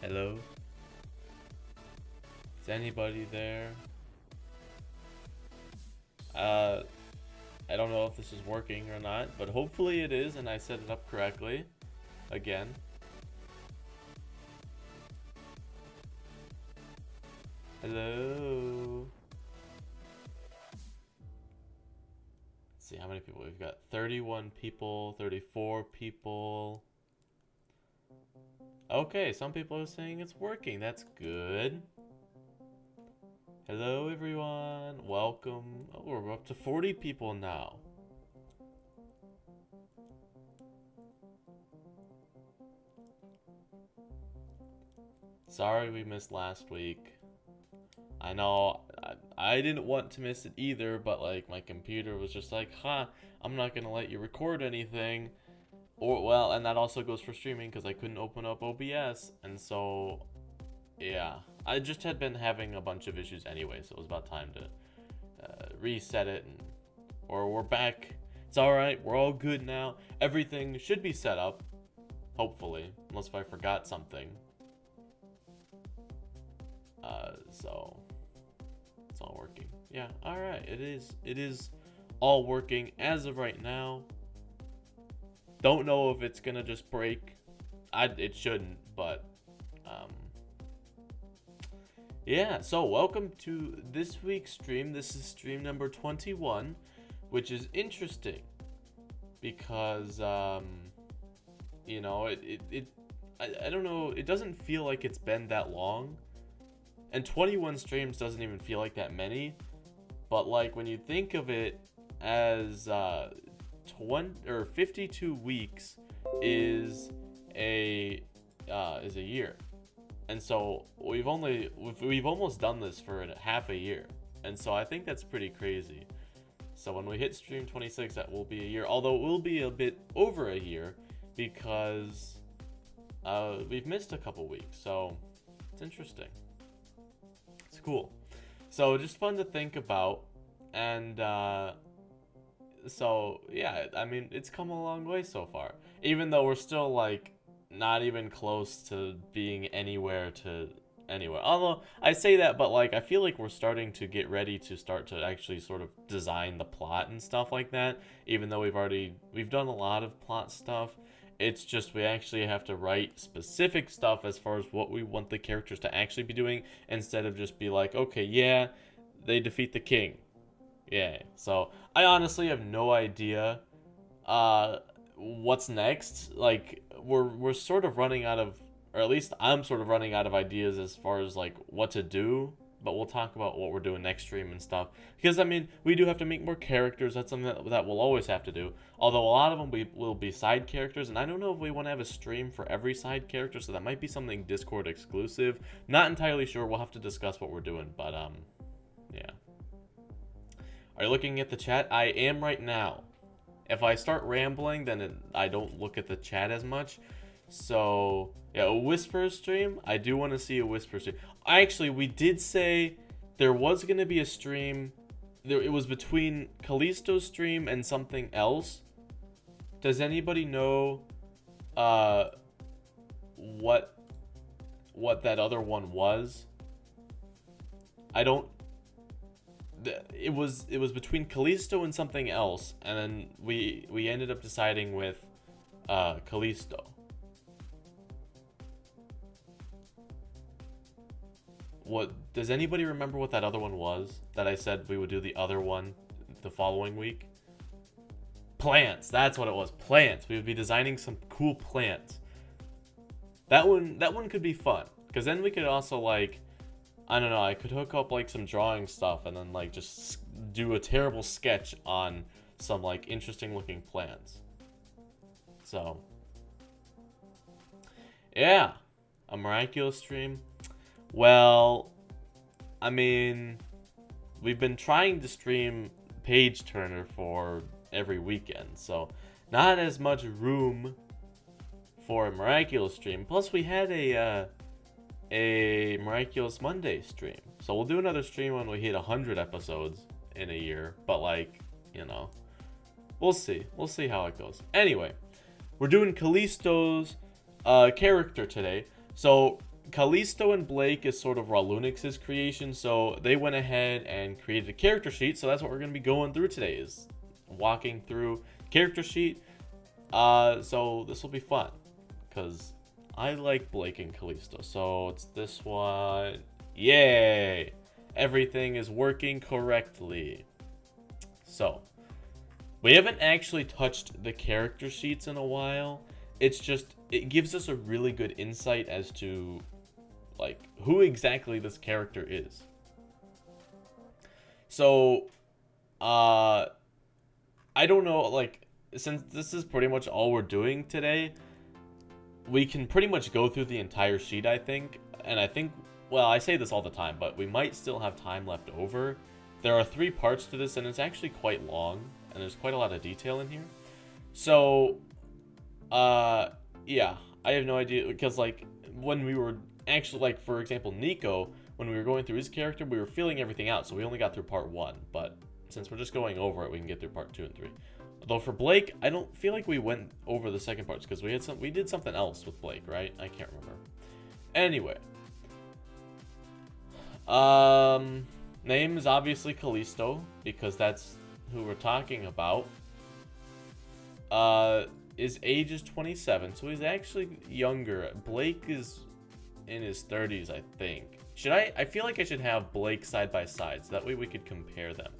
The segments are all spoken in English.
Hello? Is anybody there? I don't know if this is working or not, but hopefully it is and I set it up correctly. Again. Hello? Let's see how many people we've got. 31 people, 34 people. Okay, some people are saying it's working. That's good. Hello, everyone. Welcome. Oh, we're up to 40 people now. Sorry we missed last week. I know I didn't want to miss it either, but like my computer was just like, I'm not gonna let you record anything. Or, well, and that also goes for streaming because I couldn't open up OBS, and so, yeah. I just had been having a bunch of issues anyway, so it was about time to reset it, or we're back. It's alright, we're all good now. Everything should be set up, hopefully, unless if I forgot something. So, it's all working. Yeah, alright, it is all working as of right now. Don't know if it's gonna just break. It shouldn't, but yeah. So welcome to this week's stream. This is stream number 21, which is interesting because you know, I don't know. It doesn't feel like it's been that long, and 21 streams doesn't even feel like that many. But like when you think of it as 52 weeks is a year, and so we've almost done this for half a year, and so I think that's pretty crazy. So when we hit stream 26, that will be a year, although it will be a bit over a year because we've missed a couple weeks, so it's interesting. It's cool. So just fun to think about, and so yeah, I mean, it's come a long way so far, even though we're still like not even close to being anywhere. Although I say that, but like I feel like we're starting to get ready to start to actually sort of design the plot and stuff like that, even though we've done a lot of plot stuff. It's just we actually have to write specific stuff as far as what we want the characters to actually be doing, instead of just be like, okay, yeah, they defeat the king. Yeah, so I honestly have no idea what's next. Like we're sort of running out of, or at least I'm sort of running out of ideas as far as like what to do, but we'll talk about what we're doing next stream and stuff, because I mean, we do have to make more characters. That's something that we'll always have to do, although a lot of them will be side characters, and I don't know if we want to have a stream for every side character, so that might be something Discord exclusive. Not entirely sure. We'll have to discuss what we're doing, but yeah. Are you looking at the chat? I am right now. If I start rambling, then I don't look at the chat as much. So, yeah, a Whisper stream. I do want to see a Whisper stream. Actually, we did say there was going to be a stream. It was between Callisto's stream and something else. Does anybody know what that other one was? I don't. It was between Callisto and something else, and then we ended up deciding with Callisto. What does anybody remember what that other one was that I said we would do the other one the following week? Plants. That's what it was. Plants. We would be designing some cool plants. That one could be fun, because then we could also, like, I don't know, I could hook up like some drawing stuff and then like just do a terrible sketch on some like interesting looking plants. So yeah, a Miraculous stream. Well, I mean, we've been trying to stream Page Turner for every weekend, so not as much room for a Miraculous stream. Plus we had a Miraculous Monday stream, so we'll do another stream when we hit 100 episodes in a year, but like, you know, we'll see how it goes. Anyway, we're doing Callisto's character today. So Callisto and Blake is sort of Ralunix's creation, so they went ahead and created a character sheet. So that's what we're going to be going through today, is walking through character sheet. So this will be fun because I like Blake and Callisto. So it's this one. Yay! Everything is working correctly. So we haven't actually touched the character sheets in a while. It's just, it gives us a really good insight as to like who exactly this character is. So I don't know, like, since this is pretty much all we're doing today, we can pretty much go through the entire sheet, I think. And I think, well, I say this all the time, but we might still have time left over. There are 3 parts to this, and it's actually quite long, and there's quite a lot of detail in here. So yeah, I have no idea, because like when we were actually, like, for example, Nico, when we were going through his character, we were filling everything out, so we only got through part 1. But since we're just going over it, we can get through part 2 and 3. Although for Blake, I don't feel like we went over the second parts, because we did something else with Blake, right? I can't remember. Anyway, name is obviously Callisto, because that's who we're talking about. His age is 27, so he's actually younger. Blake is in his 30s, I think. I feel like I should have Blake side by side, so that way we could compare them.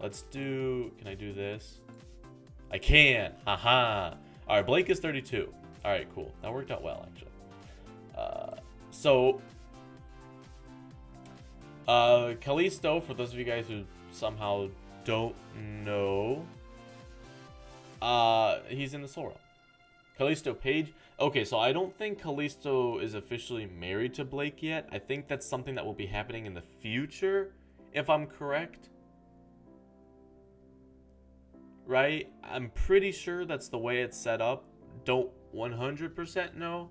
Can I do this? I can, haha. All right, Blake is 32. All right, cool. That worked out well, actually. Callisto, for those of you guys who somehow don't know, he's in the soul realm. Callisto, Paige. Okay, so I don't think Callisto is officially married to Blake yet. I think that's something that will be happening in the future, if I'm correct. Right? I'm pretty sure that's the way it's set up. Don't 100% know,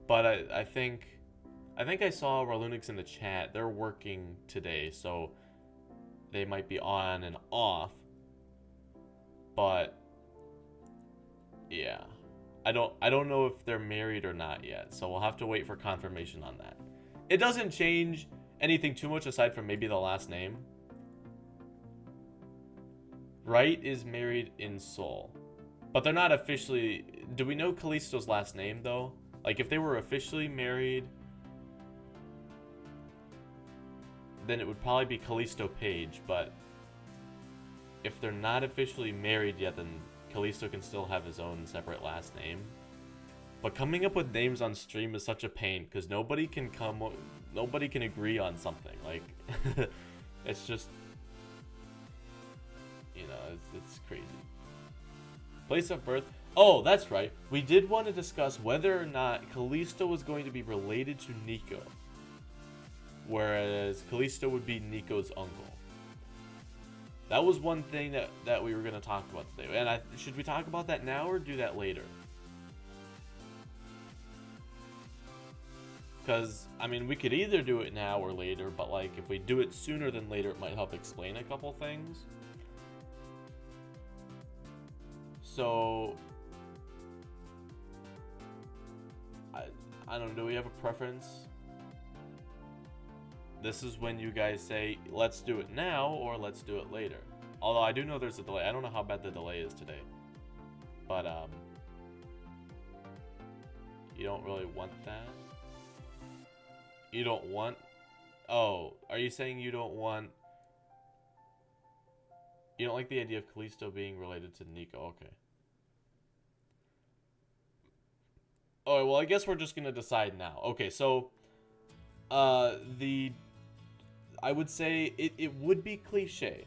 but I think I saw Ralunix in the chat. They're working today, so they might be on and off. But yeah, I don't know if they're married or not yet, so we'll have to wait for confirmation on that. It doesn't change anything too much aside from maybe the last name. Wright is married in soul, but they're not officially. Do we know Callisto's last name though? Like, if they were officially married, then it would probably be Callisto Paige. But if they're not officially married yet, then Callisto can still have his own separate last name. But coming up with names on stream is such a pain, because nobody can agree on something. Like, it's just, you know, it's crazy. Place of birth. Oh, that's right. We did want to discuss whether or not Callisto was going to be related to Nico, whereas Callisto would be Nico's uncle. That was one thing that we were going to talk about today. And should we talk about that now or do that later? Because, I mean, we could either do it now or later, but, like, if we do it sooner than later, it might help explain a couple things. So, I don't know, do we have a preference? This is when you guys say, let's do it now, or let's do it later. Although I do know there's a delay. I don't know how bad the delay is today. But, you don't really want that? You don't want... Oh, are you saying you don't want... You don't like the idea of Callisto being related to Nico? Okay. Oh, well, I guess we're just gonna decide now. Okay, so... I would say it would be cliche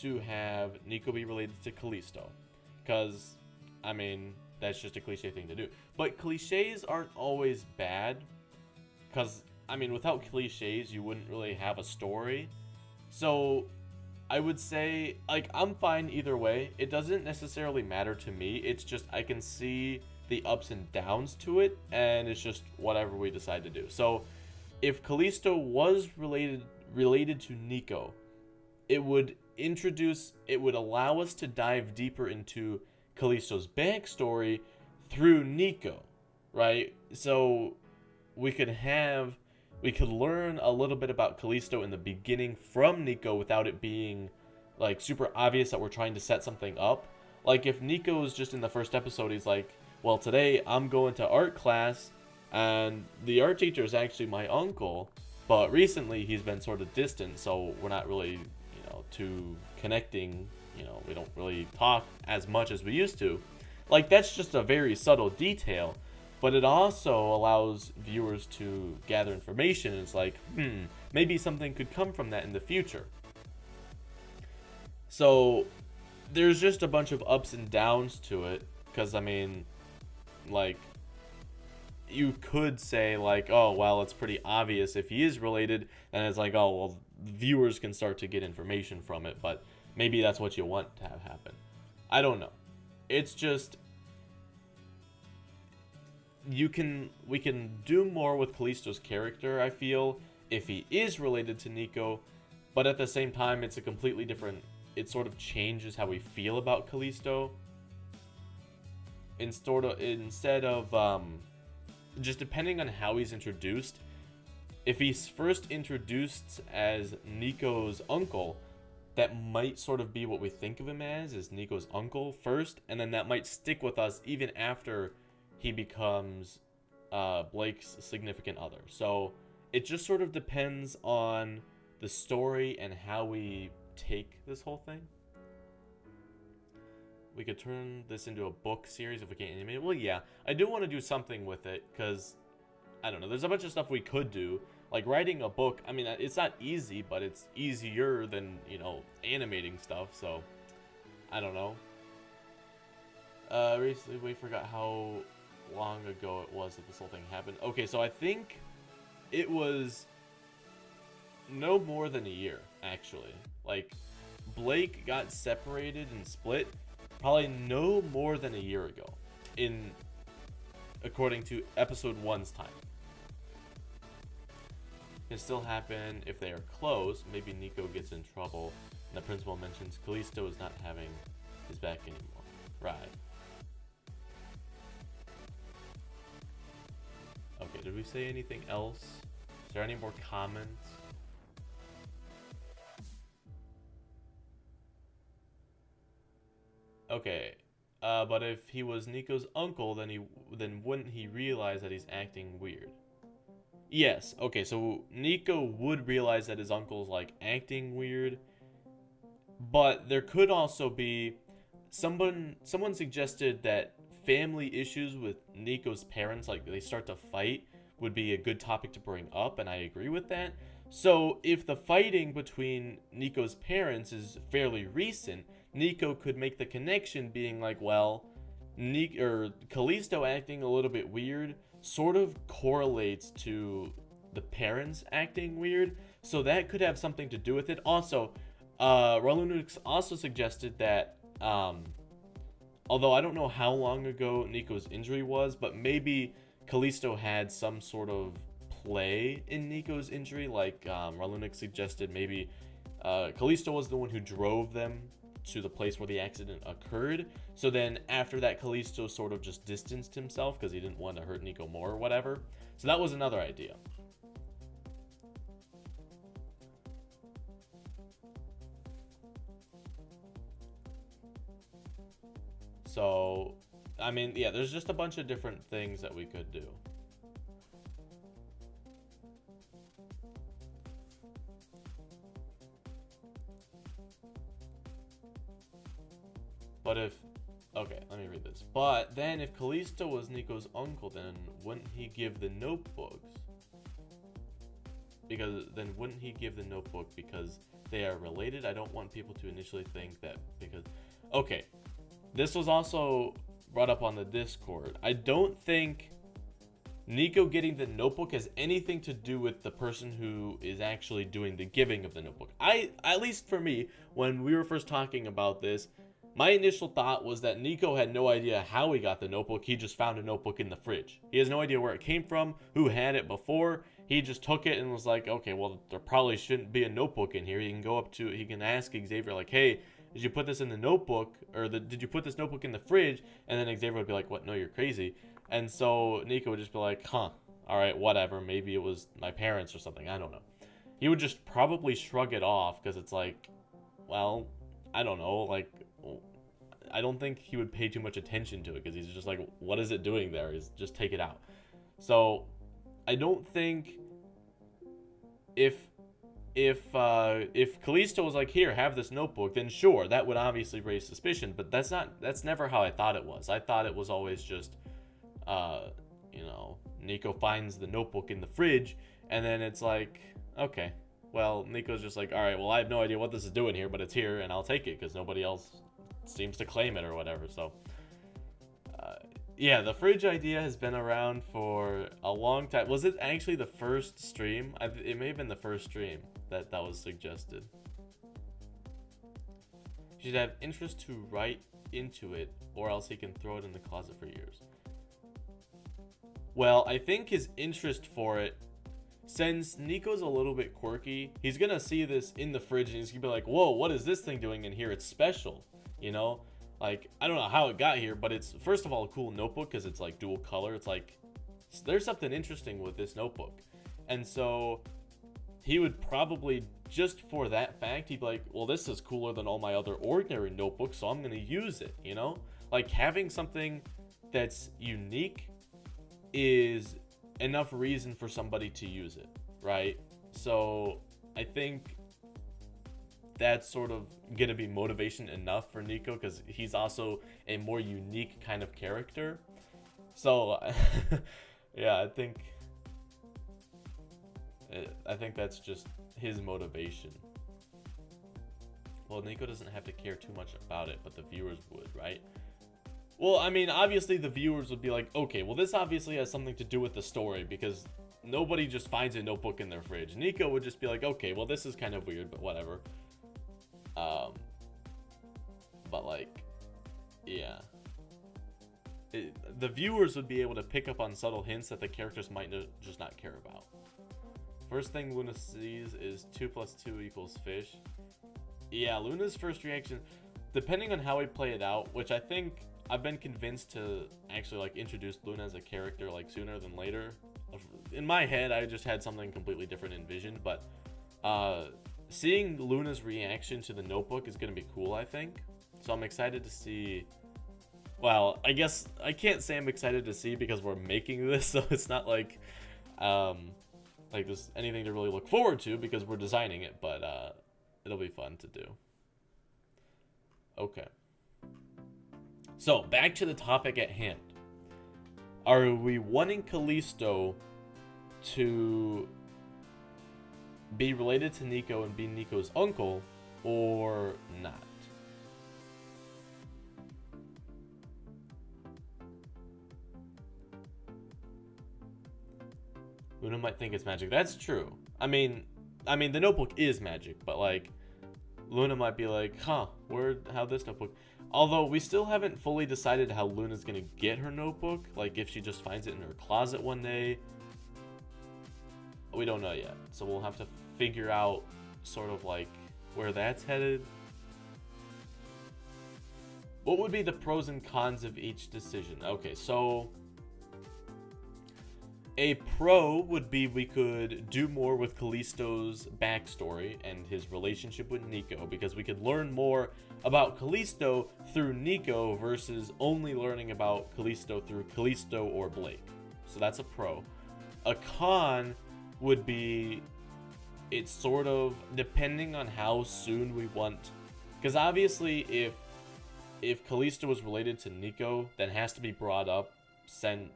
to have Nico be related to Callisto, because, I mean, that's just a cliche thing to do. But cliches aren't always bad, because, I mean, without cliches, you wouldn't really have a story. So, I would say, like, I'm fine either way. It doesn't necessarily matter to me. It's just I can see the ups and downs to it, and it's just whatever we decide to do. So, if Callisto was related to Nico, it would allow us to dive deeper into Callisto's backstory through Nico, right? So we could learn a little bit about Callisto in the beginning from Nico without it being like super obvious that we're trying to set something up. Like if Nico's just in the first episode, he's like, well, today I'm going to art class and the art teacher is actually my uncle, but recently he's been sort of distant, so we're not really, too connecting, we don't really talk as much as we used to. Like, that's just a very subtle detail, but it also allows viewers to gather information. It's like, maybe something could come from that in the future. So there's just a bunch of ups and downs to it, because, I mean, like, you could say, like, oh, well, it's pretty obvious if he is related, and it's like, oh, well, viewers can start to get information from it, but maybe that's what you want to have happen. I don't know. It's just, we can do more with Callisto's character, I feel, if he is related to Nico, but at the same time, it's a completely different, it sort of changes how we feel about Callisto. Instead of just depending on how he's introduced, if he's first introduced as Nico's uncle, that might sort of be what we think of him as, is Nico's uncle first, and then that might stick with us even after he becomes Blake's significant other. So it just sort of depends on the story and how we take this whole thing. We could turn this into a book series if we can't animate it. Well, yeah, I do want to do something with it, because, I don't know, there's a bunch of stuff we could do. Like, writing a book, I mean, it's not easy, but it's easier than, animating stuff, so, I don't know. Recently, we forgot how long ago it was that this whole thing happened. Okay, so I think it was no more than a year, actually. Like, Blake got separated and split probably no more than a year ago, according to episode 1's time. Can still happen if they are close. Maybe Nico gets in trouble and the principal mentions Callisto is not having his back anymore. Right. Okay, did we say anything else? Is there any more comments? Okay, but if he was Nico's uncle, then wouldn't he realize that he's acting weird? Yes. Okay, so Nico would realize that his uncle's like acting weird, but there could also be someone suggested that family issues with Nico's parents, like they start to fight, would be a good topic to bring up, and I agree with that. So if the fighting between Nico's parents is fairly recent, Nico could make the connection being like, well, Callisto acting a little bit weird sort of correlates to the parents acting weird, so that could have something to do with it. Also, Rolunix also suggested that, although I don't know how long ago Nico's injury was, but maybe Callisto had some sort of play in Nico's injury. Like, Rolunix suggested maybe Callisto was the one who drove them to the place where the accident occurred. So then after that, Callisto sort of just distanced himself because he didn't want to hurt Nico more or whatever. So that was another idea. So, I mean, yeah, there's just a bunch of different things that we could do. But okay, let me read this. But then if Callisto was Nico's uncle, then wouldn't he give the notebooks? Because they are related? I don't want people to initially think that because... Okay, this was also brought up on the Discord. I don't think Nico getting the notebook has anything to do with the person who is actually doing the giving of the notebook. At least for me, when we were first talking about this, my initial thought was that Nico had no idea how he got the notebook. He just found a notebook in the fridge. He has no idea where it came from, who had it before. He just took it and was like, okay, well, there probably shouldn't be a notebook in here. He can ask Xavier, like, hey, did you put this in the notebook? Or did you put this notebook in the fridge? And then Xavier would be like, what? No, you're crazy. And so Nico would just be like, huh, all right, whatever, maybe it was my parents or something, I don't know. He would just probably shrug it off because it's like, well, I don't know, like, I don't think he would pay too much attention to it because he's just like, what is it doing there? He's just take it out. So I don't think if Callisto was like, here, have this notebook, then sure, that would obviously raise suspicion, but that's never how I thought it was. I thought it was always just, you know, Nico finds the notebook in the fridge, and then it's like, okay, well, Nico's just like, all right, well, I have no idea what this is doing here, but it's here, and I'll take it, because nobody else seems to claim it or whatever, so... yeah, the fridge idea has been around for a long time. Was it actually the first stream? It may have been the first stream that was suggested. You should have interest to write into it, or else he can throw it in the closet for years. Well, I think his interest for it, since Nico's a little bit quirky, he's gonna see this in the fridge and he's gonna be like, whoa, what is this thing doing in here? It's special, you know? Like, I don't know how it got here, but it's, first of all, a cool notebook because it's like dual color. It's like, there's something interesting with this notebook. And so he would probably, just for that fact, he'd be like, well, this is cooler than all my other ordinary notebooks, so I'm going to use it, you know? Like, having something that's unique is enough reason for somebody to use it, right? So I think that's sort of gonna be motivation enough for Nico because he's also a more unique kind of character. So yeah, I think that's just his motivation. Well, Nico doesn't have to care too much about it, but the viewers would, right? Well, I mean, obviously the viewers would be like, okay, well, this obviously has something to do with the story because nobody just finds a notebook in their fridge. Nico would just be like, okay, well, this is kind of weird, but whatever. But like, yeah. The viewers would be able to pick up on subtle hints that the characters might just not care about. First thing Luna sees is 2 + 2 = fish. Yeah, Luna's first reaction, depending on how we play it out, which I think I've been convinced to actually like introduce Luna as a character like sooner than later. In my head, I just had something completely different envisioned, but seeing Luna's reaction to the notebook is going to be cool, I think. So I'm excited to see... Well, I guess I can't say I'm excited to see because we're making this, so it's not like there's anything to really look forward to because we're designing it, but it'll be fun to do. Okay. So, back to the topic at hand. Are we wanting Callisto to be related to Nico and be Nico's uncle, or not? Luna might think it's magic. That's true. I mean, the notebook is magic, but like, Luna might be like, huh, how'd this notebook... Although, we still haven't fully decided how Luna's gonna get her notebook. Like, if she just finds it in her closet one day. We don't know yet. So we'll have to figure out sort of like where that's headed. What would be the pros and cons of each decision? Okay, so... a pro would be we could do more with Callisto's backstory and his relationship with Nico, because we could learn more about Callisto through Nico versus only learning about Callisto through Callisto or Blake. So that's a pro. A con would be, it's sort of depending on how soon we want, because obviously if Callisto was related to Nico, then it has to be brought up since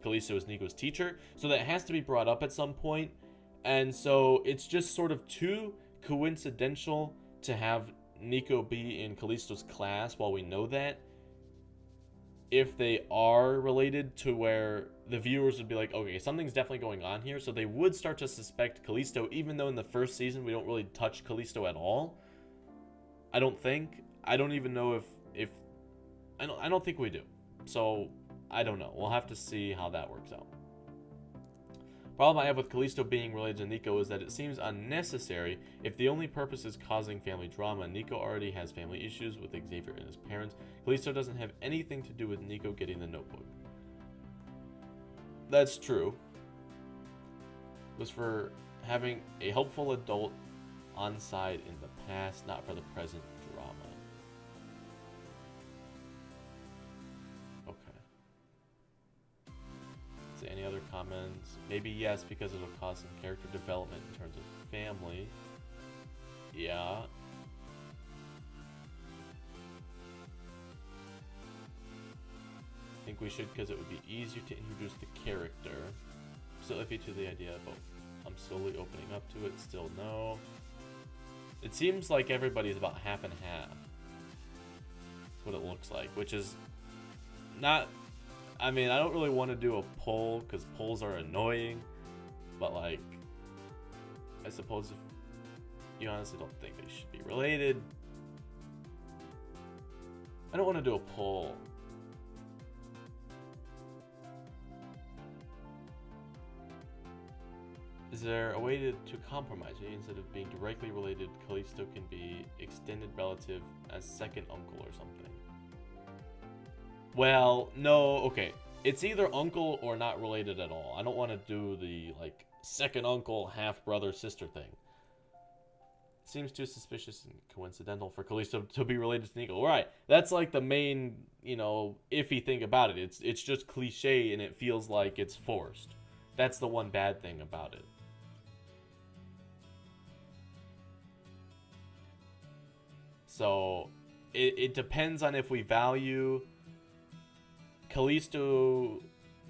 Callisto is Nico's teacher, so that has to be brought up at some point. And so it's just sort of too coincidental to have Nico be in Callisto's class while we know that. If they are related to where the viewers would be like, okay, something's definitely going on here, so they would start to suspect Callisto, even though in the first season we don't really touch Callisto at all. I don't think. I don't even know if I don't think we do. So I don't know. We'll have to see how that works out. Problem I have with Callisto being related to Nico is that it seems unnecessary if the only purpose is causing family drama. Nico already has family issues with Xavier and his parents. Callisto doesn't have anything to do with Nico getting the notebook. That's true. Was for having a helpful adult on side in the past, not for the present drama. Okay. So any other comments? Maybe yes, because it'll cause some character development in terms of family. Yeah. I think we should, because it would be easier to introduce the character. Still iffy to the idea, but I'm slowly opening up to it. Still no. It seems like everybody's about half and half. That's what it looks like, which is not... I mean, I don't really want to do a poll, because polls are annoying. But, like, I suppose if you honestly don't think they should be related, I don't want to do a poll. Is there a way to compromise? Maybe instead of being directly related, Callisto can be extended relative as second uncle or something. Well, no, okay. It's either uncle or not related at all. I don't want to do the, like, second uncle, half-brother, sister thing. Seems too suspicious and coincidental for Callisto to be related to Nico. Right, that's like the main, you know, iffy thing about it. It's just cliche and it feels like it's forced. That's the one bad thing about it. So, it depends on if we value Callisto,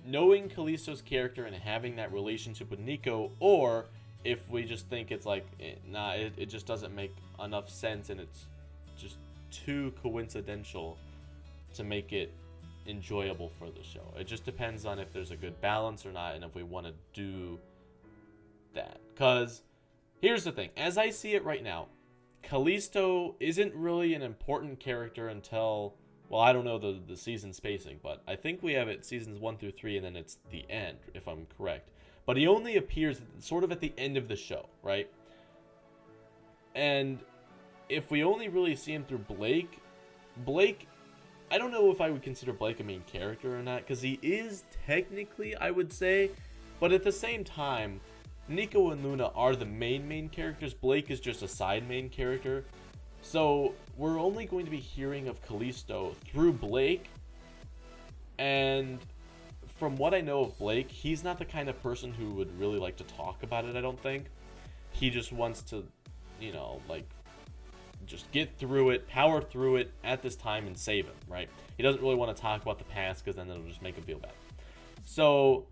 knowing Callisto's character and having that relationship with Nico, or if we just think it's like, it just doesn't make enough sense and it's just too coincidental to make it enjoyable for the show. It just depends on if there's a good balance or not and if we want to do that. Because here's the thing, as I see it right now, Callisto isn't really an important character until, well, I don't know the season spacing, but I think we have it seasons 1 through 3 and then it's the end, if I'm correct. But he only appears sort of at the end of the show, right? And if we only really see him through Blake, I don't know if I would consider Blake a main character or not, because he is technically, I would say, but at the same time, Nico and Luna are the main characters. Blake is just a side main character. So we're only going to be hearing of Callisto through Blake. And from what I know of Blake, he's not the kind of person who would really like to talk about it, I don't think. He just wants to, you know, like, just get through it, power through it at this time and save him, right? He doesn't really want to talk about the past because then it'll just make him feel bad. So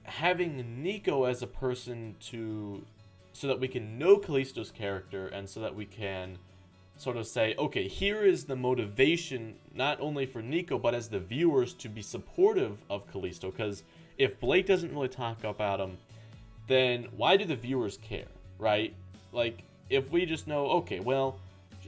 having Nico as a person so that we can know Callisto's character and so that we can sort of say, okay, here is the motivation not only for Nico but as the viewers to be supportive of Callisto, because if Blake doesn't really talk about him, then why do the viewers care, right? Like, if we just know, okay, well,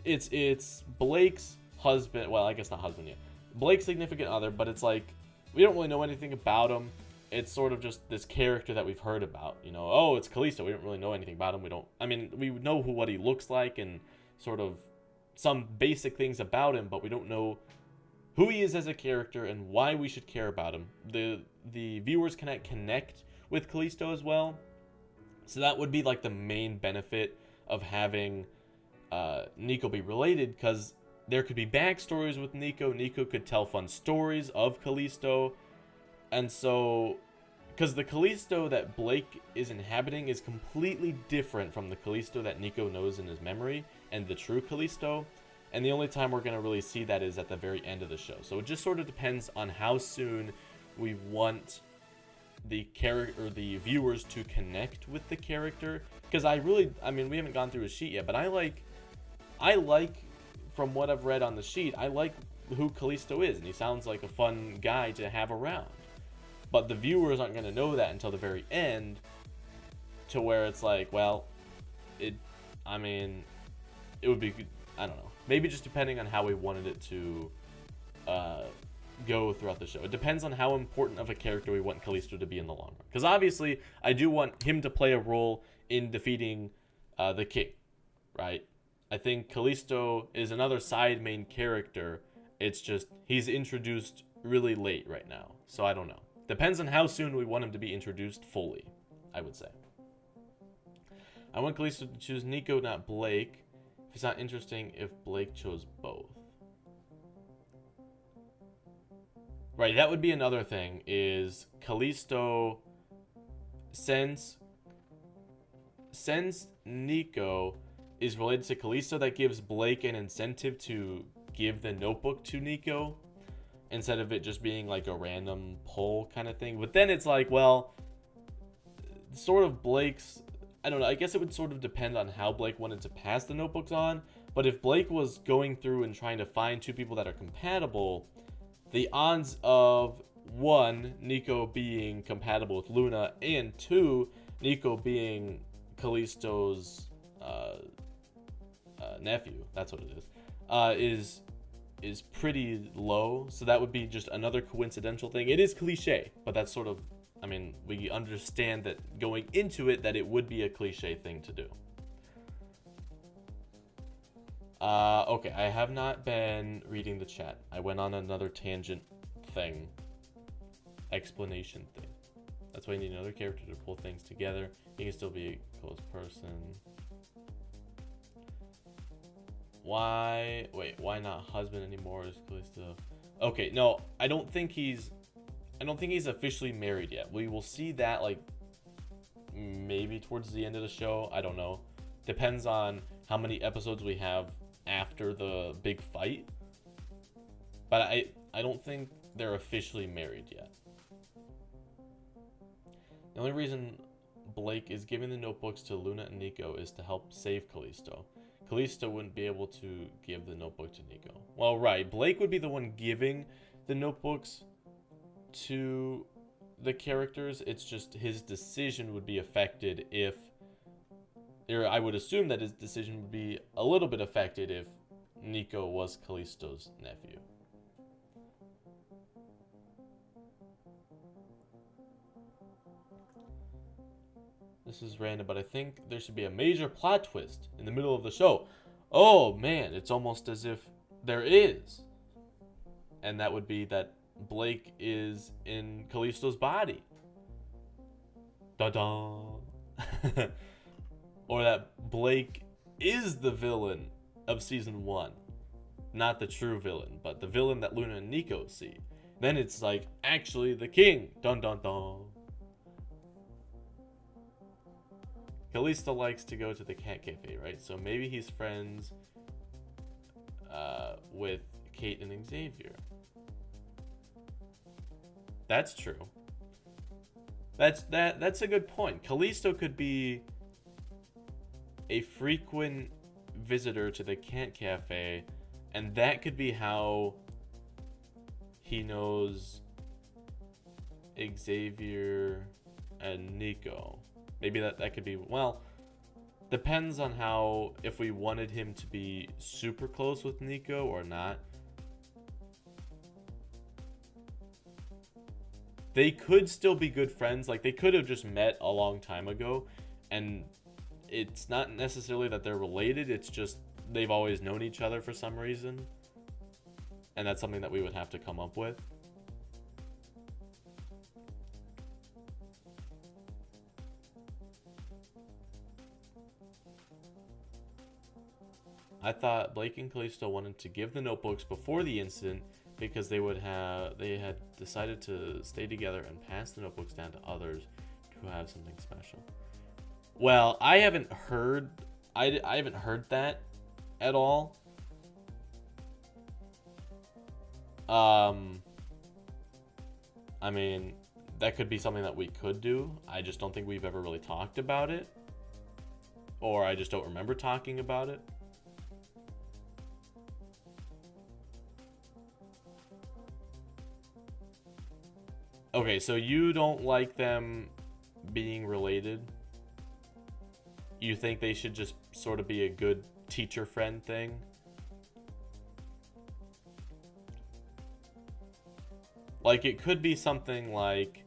it's Blake's husband, well, I guess not husband yet, Blake's significant other, but it's like, we don't really know anything about him. It's sort of just this character that we've heard about, you know, oh, it's Callisto, we don't really know anything about him, we know what he looks like and sort of some basic things about him, but we don't know who he is as a character and why we should care about him. The viewers cannot connect with Callisto as well. So that would be like the main benefit of having Nico be related, because there could be backstories with Nico. Nico could tell fun stories of Callisto. And so, because the Callisto that Blake is inhabiting is completely different from the Callisto that Nico knows in his memory and the true Callisto. And the only time we're going to really see that is at the very end of the show. So it just sort of depends on how soon we want the character or the viewers to connect with the character. Because we haven't gone through his sheet yet, but I like from what I've read on the sheet, I like who Callisto is, and he sounds like a fun guy to have around. But the viewers aren't going to know that until the very end, to where it's like, well, it would be, I don't know, maybe just depending on how we wanted it to go throughout the show. It depends on how important of a character we want Callisto to be in the long run. Because obviously, I do want him to play a role in defeating the king, right? I think Callisto is another side main character. It's just, he's introduced really late right now, so I don't know. Depends on how soon we want him to be introduced fully, I would say. I want Callisto to choose Nico, not Blake. If it's not interesting if Blake chose both. Right, that would be another thing, is Callisto, since Nico is related to Callisto, that gives Blake an incentive to give the notebook to Nico, instead of it just being like a random pull kind of thing. But then it's like, well, sort of Blake's, I don't know, I guess it would sort of depend on how Blake wanted to pass the notebooks on. But if Blake was going through and trying to find two people that are compatible, the odds of, one, Nico being compatible with Luna, and two, Nico being Callisto's nephew, that's what it is pretty low. So that would be just another coincidental thing. It is cliche, but that's sort of, I mean, we understand that going into it that it would be a cliche thing to do. Okay, I have not been reading the chat. I went on another tangent thing. Explanation thing. That's why you need another character to pull things together. He can still be a close person. Why? Wait, why not husband anymore? Is Callisto? Okay, no, I don't think he's officially married yet. We will see that, like, maybe towards the end of the show. I don't know. Depends on how many episodes we have after the big fight. But I don't think they're officially married yet. The only reason Blake is giving the notebooks to Luna and Nico is to help save Callisto. Callisto wouldn't be able to give the notebook to Nico. Well, right, Blake would be the one giving the notebooks to the characters. It's just his decision would be affected if, or I would assume that his decision would be a little bit affected if Nico was Callisto's nephew. This is random, but I think there should be a major plot twist in the middle of the show. Oh man, it's almost as if there is. And that would be that Blake is in Callisto's body. Da-da. Or that Blake is the villain of season 1. Not the true villain, but the villain that Luna and Nico see. Then it's like, actually the king. Dun dun dun. Callisto likes to go to the cat cafe, right? So maybe he's friends with Kate and Xavier. That's true. That's a good point. Callisto could be a frequent visitor to the cat cafe, and that could be how he knows Xavier and Nico. Maybe that could be, well, depends on how, if we wanted him to be super close with Nico or not. They could still be good friends. Like, they could have just met a long time ago, and it's not necessarily that they're related. It's just they've always known each other for some reason, and that's something that we would have to come up with. I thought Blake and Callisto wanted to give the notebooks before the incident because they had decided to stay together and pass the notebooks down to others to have something special. Well, I haven't heard that at all. I mean, that could be something that we could do. I just don't think we've ever really talked about it, or I just don't remember talking about it. Okay, so you don't like them being related? You think they should just sort of be a good teacher-friend thing? Like, it could be something like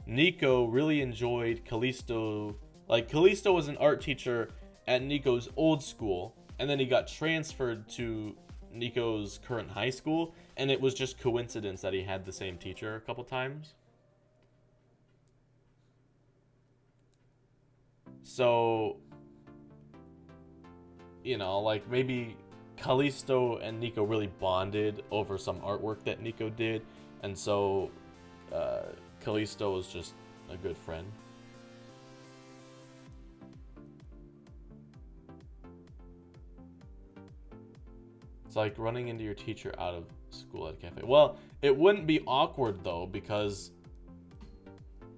Nico really enjoyed Callisto. Like, Callisto was an art teacher at Nico's old school, and then he got transferred to Nico's current high school, and it was just coincidence that he had the same teacher a couple times. So, you know, like maybe Callisto and Nico really bonded over some artwork that Nico did, and so Callisto was just a good friend. It's like running into your teacher out of school at a cafe. Well, it wouldn't be awkward though, because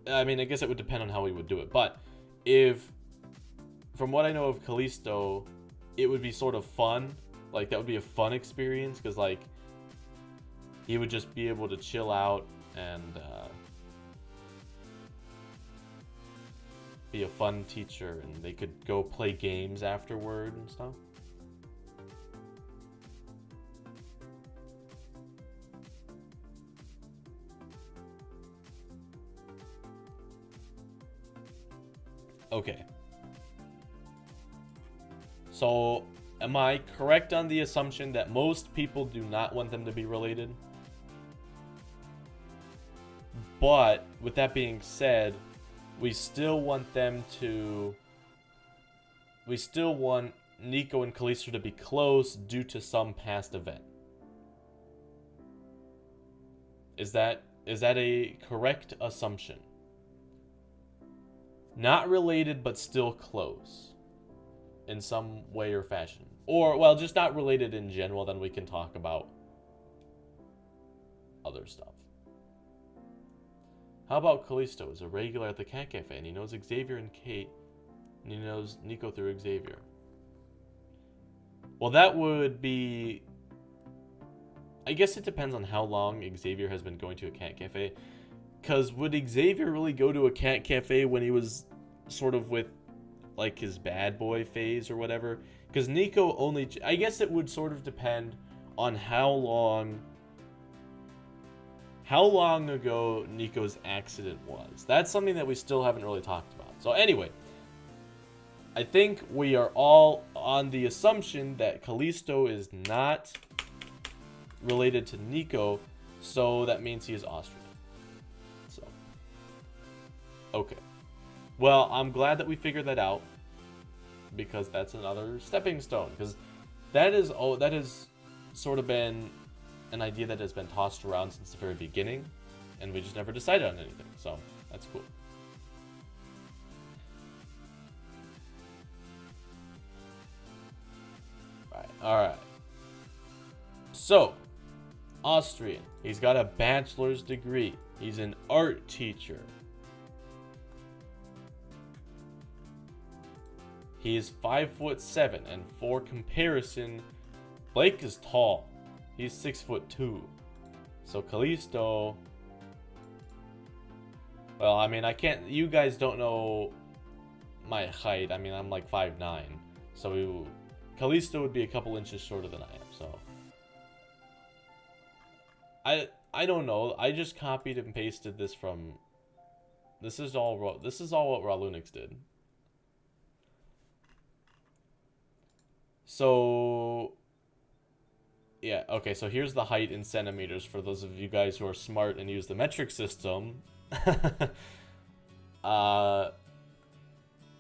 I mean, I guess it would depend on how we would do it. But if, from what I know of Callisto, it would be sort of fun. Like, that would be a fun experience, because like he would just be able to chill out and be a fun teacher, and they could go play games afterward and stuff. Okay. So, am I correct on the assumption that most people do not want them to be related? But, with that being said, we still want Nico and Callisto to be close due to some past event. Is that a correct assumption? Not related, but still close in some way or fashion. Or, well, just not related in general, then we can talk about other stuff. How about Callisto is a regular at the Cat Cafe, and he knows Xavier and Kate, and he knows Nico through Xavier. Well, that would be... I guess it depends on how long Xavier has been going to a Cat Cafe. Because would Xavier really go to a Cat Cafe when he was sort of with, like, his bad boy phase or whatever? Because Nico only... I guess it would sort of depend on how long ago Nico's accident was. That's something that we still haven't really talked about. So anyway, I think we are all on the assumption that Callisto is not related to Nico, so that means he is Austrian. So, okay. Well, I'm glad that we figured that out, because that's another stepping stone. Because that is sort of been an idea that has been tossed around since the very beginning, and we just never decided on anything. So that's cool. All right. So, Austrian. He's got a bachelor's degree. He's an art teacher. He is 5'7", and for comparison, Blake is tall. He's 6'2". So Callisto... Well, I mean, I can't... You guys don't know my height. I mean, I'm like 5'9". So Callisto would be a couple inches shorter than I am, so... I don't know. I just copied and pasted this from... This is all what Ralunix did. So... Yeah, okay, so here's the height in centimeters for those of you guys who are smart and use the metric system.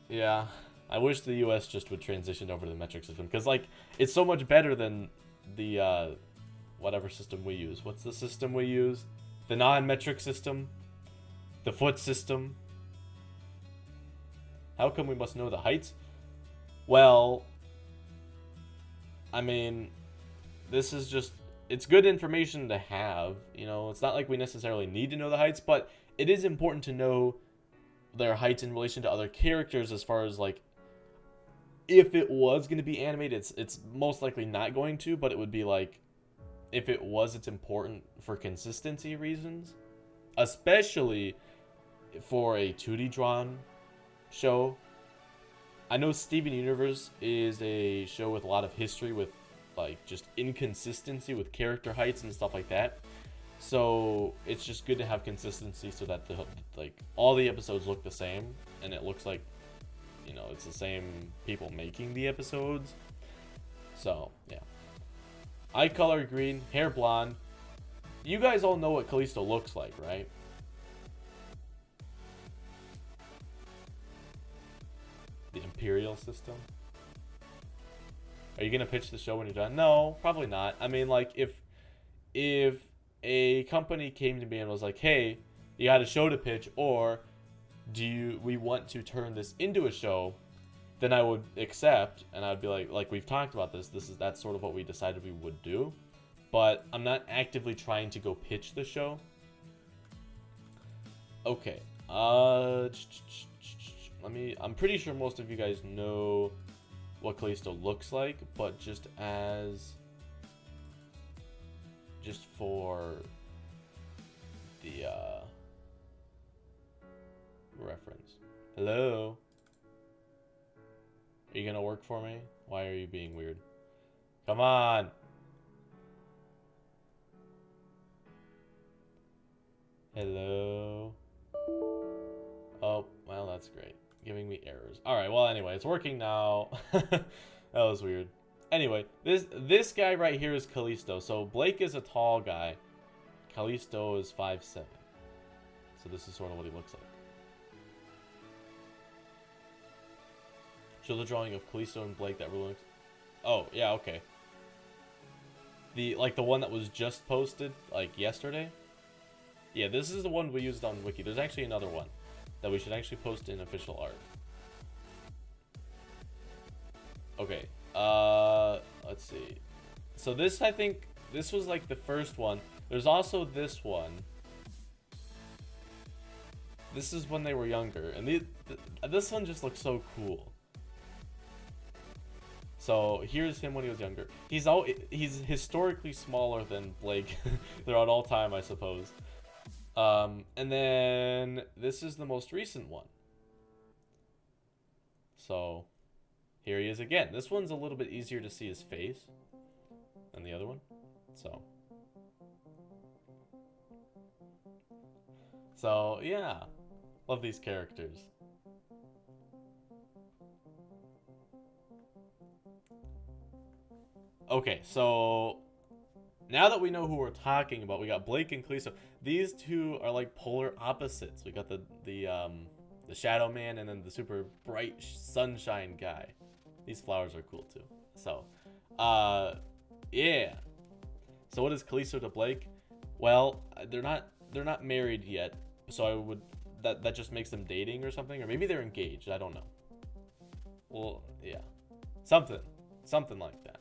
Yeah, I wish the US just would transition over to the metric system, because, like, it's so much better than the, whatever system we use. What's the system we use? The non-metric system? The foot system? How come we must know the heights? Well, I mean... This is just, it's good information to have, you know, it's not like we necessarily need to know the heights, but it is important to know their heights in relation to other characters, as far as, like, if it was going to be animated, it's most likely not going to, but it would be like, if it was, it's important for consistency reasons, especially for a 2D drawn show. I know Steven Universe is a show with a lot of history with, like, just inconsistency with character heights and stuff like that. So it's just good to have consistency, so that all the episodes look the same, and it looks like, you know, it's the same people making the episodes. So yeah. Eye color green, hair blonde. You guys all know what Callisto looks like, right? The Imperial system. Are you gonna pitch the show when you're done? No, probably not. I mean, like, if a company came to me and was like, hey, you got a show to pitch, or we want to turn this into a show, then I would accept, and I'd be like we've talked about this. That's sort of what we decided we would do, but I'm not actively trying to go pitch the show. Okay. I'm pretty sure most of you guys know what Callisto looks like, but just for the reference. Hello? Are you gonna work for me? Why are you being weird? Come on! Hello? Oh, well, that's great. Giving me errors. Alright, well, anyway, it's working now. That was weird. Anyway, this guy right here is Callisto. So Blake is a tall guy. Callisto is 5'7". So this is sort of what he looks like. Show the drawing of Callisto and Blake that really looks... Oh, yeah, okay. The one that was just posted, like, yesterday? Yeah, this is the one we used on Wiki. There's actually another one that we should actually post in official art. Okay, let's see. So this, I think, this was like the first one. There's also this one. This is when they were younger, and this one just looks so cool. So here's him when he was younger. He's historically smaller than Blake throughout all time, I suppose. And then this is the most recent one. So here he is again. This one's a little bit easier to see his face than the other one. So yeah, love these characters. Okay, so now that we know who we're talking about, we got Blake and Callisto. These two are like polar opposites. We got the Shadow Man and then the super bright sunshine guy. These flowers are cool too. So, yeah. So what is Callisto to Blake? Well, they're not married yet. So I would that just makes them dating or something, or maybe they're engaged. I don't know. Well, yeah, something like that.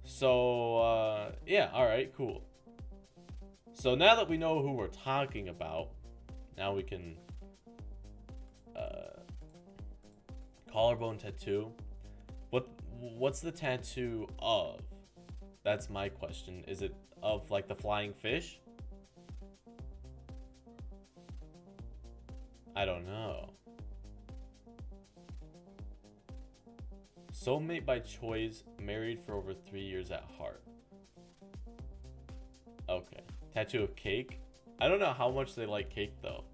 So, yeah, alright, cool. So now that we know who we're talking about, now we can, Collarbone Tattoo. What's the tattoo of? That's my question. Is it of, like, the flying fish? I don't know. Soulmate by choice, married for over 3 years at heart. Okay. Tattoo of cake. I don't know how much they like cake though.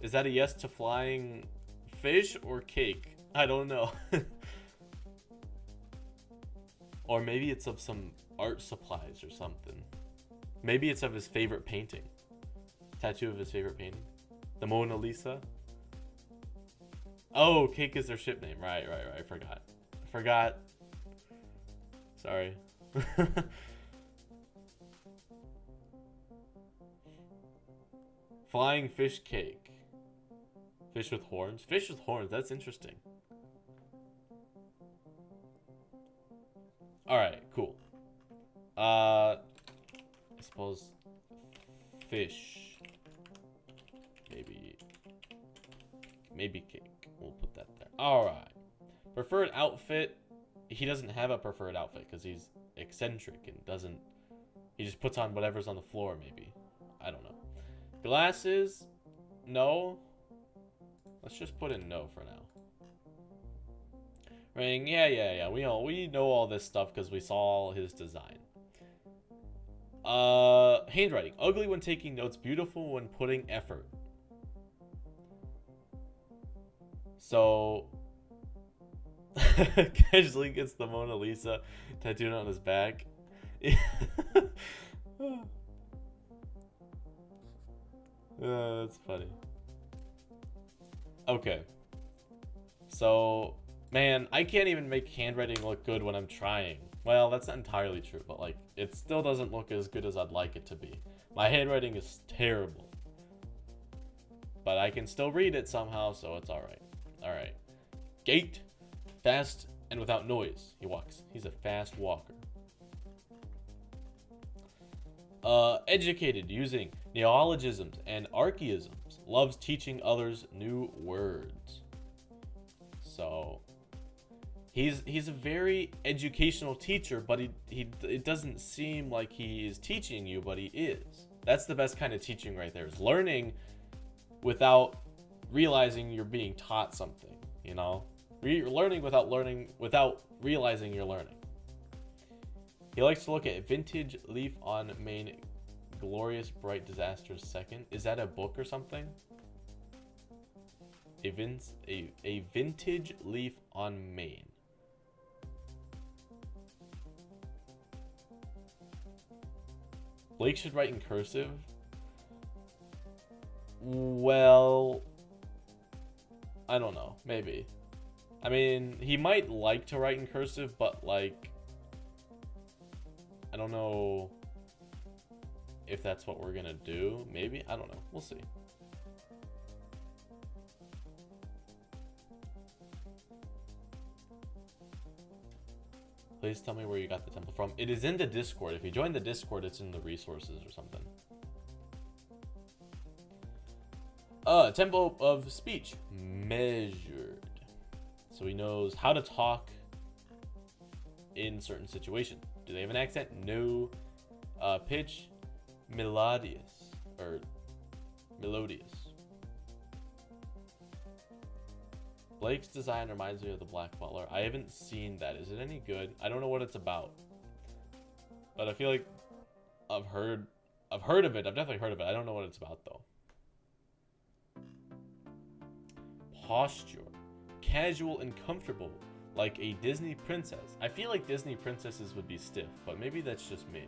Is that a yes to flying fish or cake? I don't know. Or maybe it's of some art supplies or something. Maybe it's of his favorite painting. Tattoo of his favorite painting. The Mona Lisa. Oh, cake is their ship name. Right. Forgot. Sorry. Flying fish cake. Fish with horns. Fish with horns. That's interesting. Alright, cool. I suppose fish. Maybe cake. We'll put that there. Alright. Preferred outfit. He doesn't have a preferred outfit because he's eccentric and doesn't... He just puts on whatever's on the floor, maybe. I don't know. Glasses. No. Let's just put in no for now. Ring. Yeah. We know all this stuff because we saw his design. Handwriting. Ugly when taking notes. Beautiful when putting effort. So, Casually gets the Mona Lisa tattooed on his back. That's funny. Okay. So, man, I can't even make handwriting look good when I'm trying. Well, that's not entirely true, but like, it still doesn't look as good as I'd like it to be. My handwriting is terrible. But I can still read it somehow, so it's alright. Alright. Gait. Fast and without noise. He walks. He's a fast walker. Educated using neologisms and archaisms. Loves teaching others new words. So he's a very educational teacher, but it doesn't seem like he is teaching you, but he is. That's the best kind of teaching right there, is learning without realizing you're being taught something, you know? Learning without realizing you're learning. He likes to look at Vintage Leaf on Main, Glorious Bright Disasters Second. Is that a book or something? A Vintage Leaf on Main. Blake should write in cursive. Well, I don't know. Maybe. I mean, he might like to write in cursive, but like, I don't know if that's what we're gonna do. Maybe. I don't know. We'll see. Please tell me where you got the template from. It is in the Discord. If you join the Discord, it's in the resources or something. Tempo of speech. Measured. So he knows how to talk in certain situations. Do they have an accent? No. Pitch. Melodious. Or melodious. Blake's design reminds me of the Black Butler. I haven't seen that. Is it any good? I don't know what it's about. But I feel like I've heard of it. I've definitely heard of it. I don't know what it's about though. Posture. Casual and comfortable, like a Disney princess. I feel like Disney princesses would be stiff, but maybe that's just me.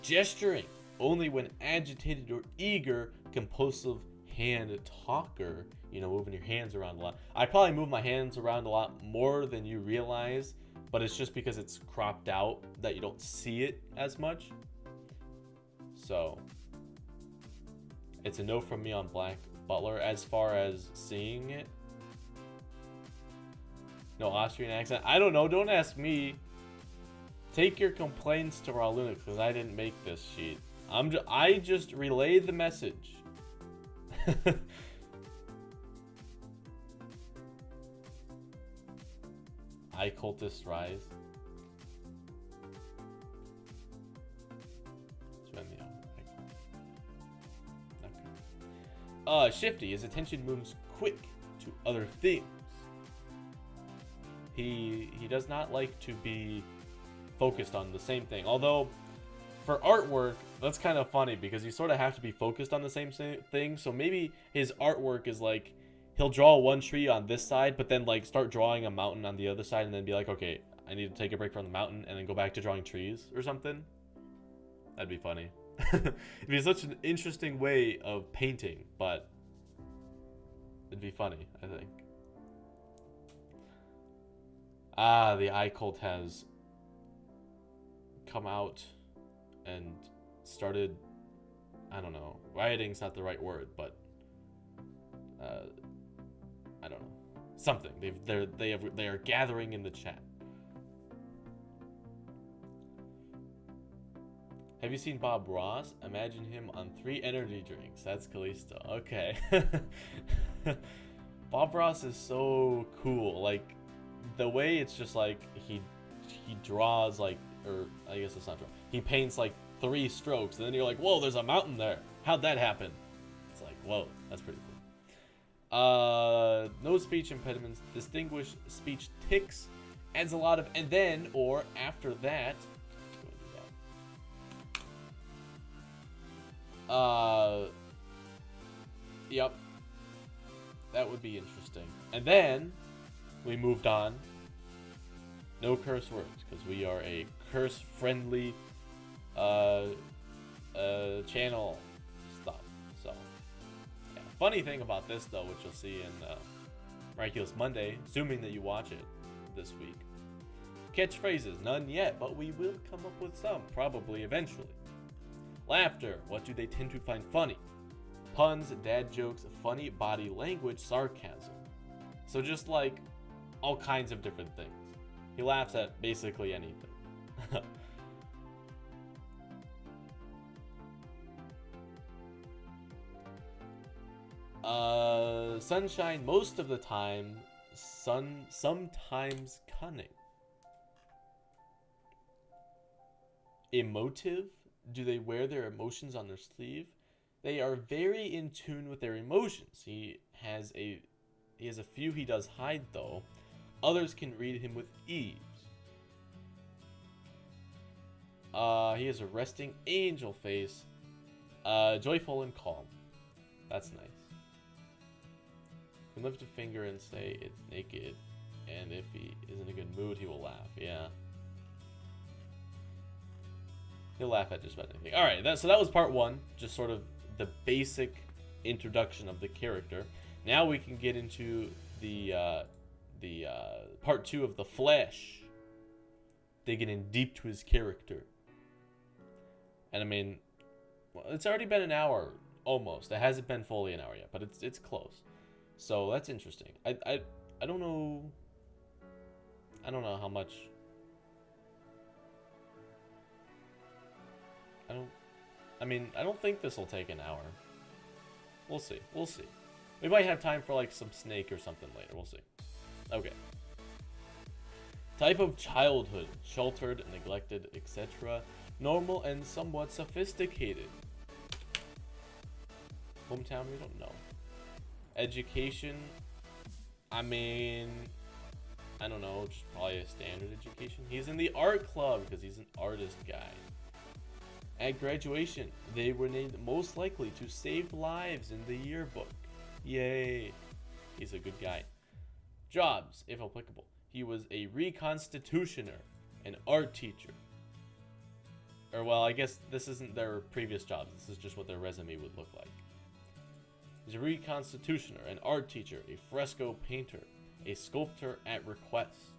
Gesturing. Only when agitated or eager. Compulsive hand talker. You know, moving your hands around a lot. I probably move my hands around a lot more than you realize, but it's just because it's cropped out that you don't see it as much. So it's a no from me on Black Butler as far as seeing it. No Austrian accent. I don't know. Don't ask me. Take your complaints to Raw Linux because I didn't make this sheet. I just relayed the message. I cultist rise. Okay. Shifty. His attention moves quick to other things. He does not like to be focused on the same thing. Although, for artwork, that's kind of funny because you sort of have to be focused on the same thing. So maybe his artwork is like, he'll draw one tree on this side, but then like start drawing a mountain on the other side and then be like, okay, I need to take a break from the mountain and then go back to drawing trees or something. That'd be funny. It'd be such an interesting way of painting, but it'd be funny, I think. Ah, the eye cult has come out and started, I don't know, rioting's not the right word, but I don't know, something. They are gathering in the chat. Have you seen Bob Ross? Imagine him on 3 energy drinks. That's Callisto. Okay. Bob Ross is so cool. Like, the way it's just like he draws like, or I guess it's not draw. He paints like 3 strokes, and then you're like, whoa, there's a mountain there. How'd that happen? It's like, whoa, that's pretty cool. No speech impediments. Distinguished speech tics. Adds a lot of, and then, or after that. Yep. That would be interesting. And then we moved on. No curse words, because we are a curse-friendly channel stuff. So, yeah. Funny thing about this, though, which you'll see in Miraculous Monday, assuming that you watch it this week. Catchphrases, none yet, but we will come up with some, probably eventually. Laughter, what do they tend to find funny? Puns, dad jokes, funny body language, sarcasm. So just like all kinds of different things. He laughs at basically anything. Sunshine most of the time, sometimes cunning. Emotive, do they wear their emotions on their sleeve? They are very in tune with their emotions. He has a few he does hide though. Others can read him with ease. He has a resting angel face. Joyful and calm. That's nice. He can lift a finger and say it's naked, and if he is in a good mood, he will laugh. Yeah. He'll laugh at just about anything. Alright, so that was part one. Just sort of the basic introduction of the character. Now we can get into the part two of the flesh. Digging in deep to his character. And I mean, well, it's already been an hour, almost. It hasn't been fully an hour yet, but it's close. So that's interesting. I don't know. I don't know how much. I don't think this will take an hour. We'll see. We'll see. We might have time for like some snake or something later. We'll see. Okay. Type of childhood: sheltered, neglected, etc. Normal and somewhat sophisticated. Hometown, we don't know. Education, I mean, I don't know, just probably a standard education. He's in the art club because he's an artist guy. At graduation, they were named most likely to save lives in the yearbook. Yay. He's a good guy. Jobs, if applicable. He was a reconstitutioner, an art teacher. Or, well, I guess this isn't their previous jobs. This is just what their resume would look like. He's a reconstitutioner, an art teacher, a fresco painter, a sculptor at request.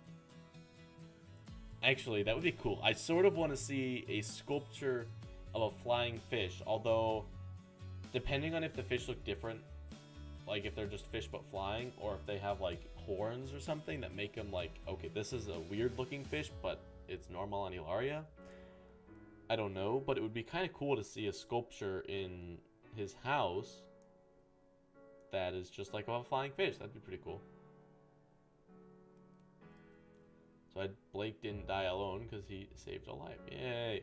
Actually, that would be cool. I sort of want to see a sculpture of a flying fish, although depending on if the fish look different, like if they're just fish but flying, or if they have like horns or something that make them like, okay, this is a weird looking fish, but it's normal on Ilaria. I don't know, but it would be kind of cool to see a sculpture in his house that is just like a flying fish. That'd be pretty cool. So Blake didn't die alone because he saved a life. Yay.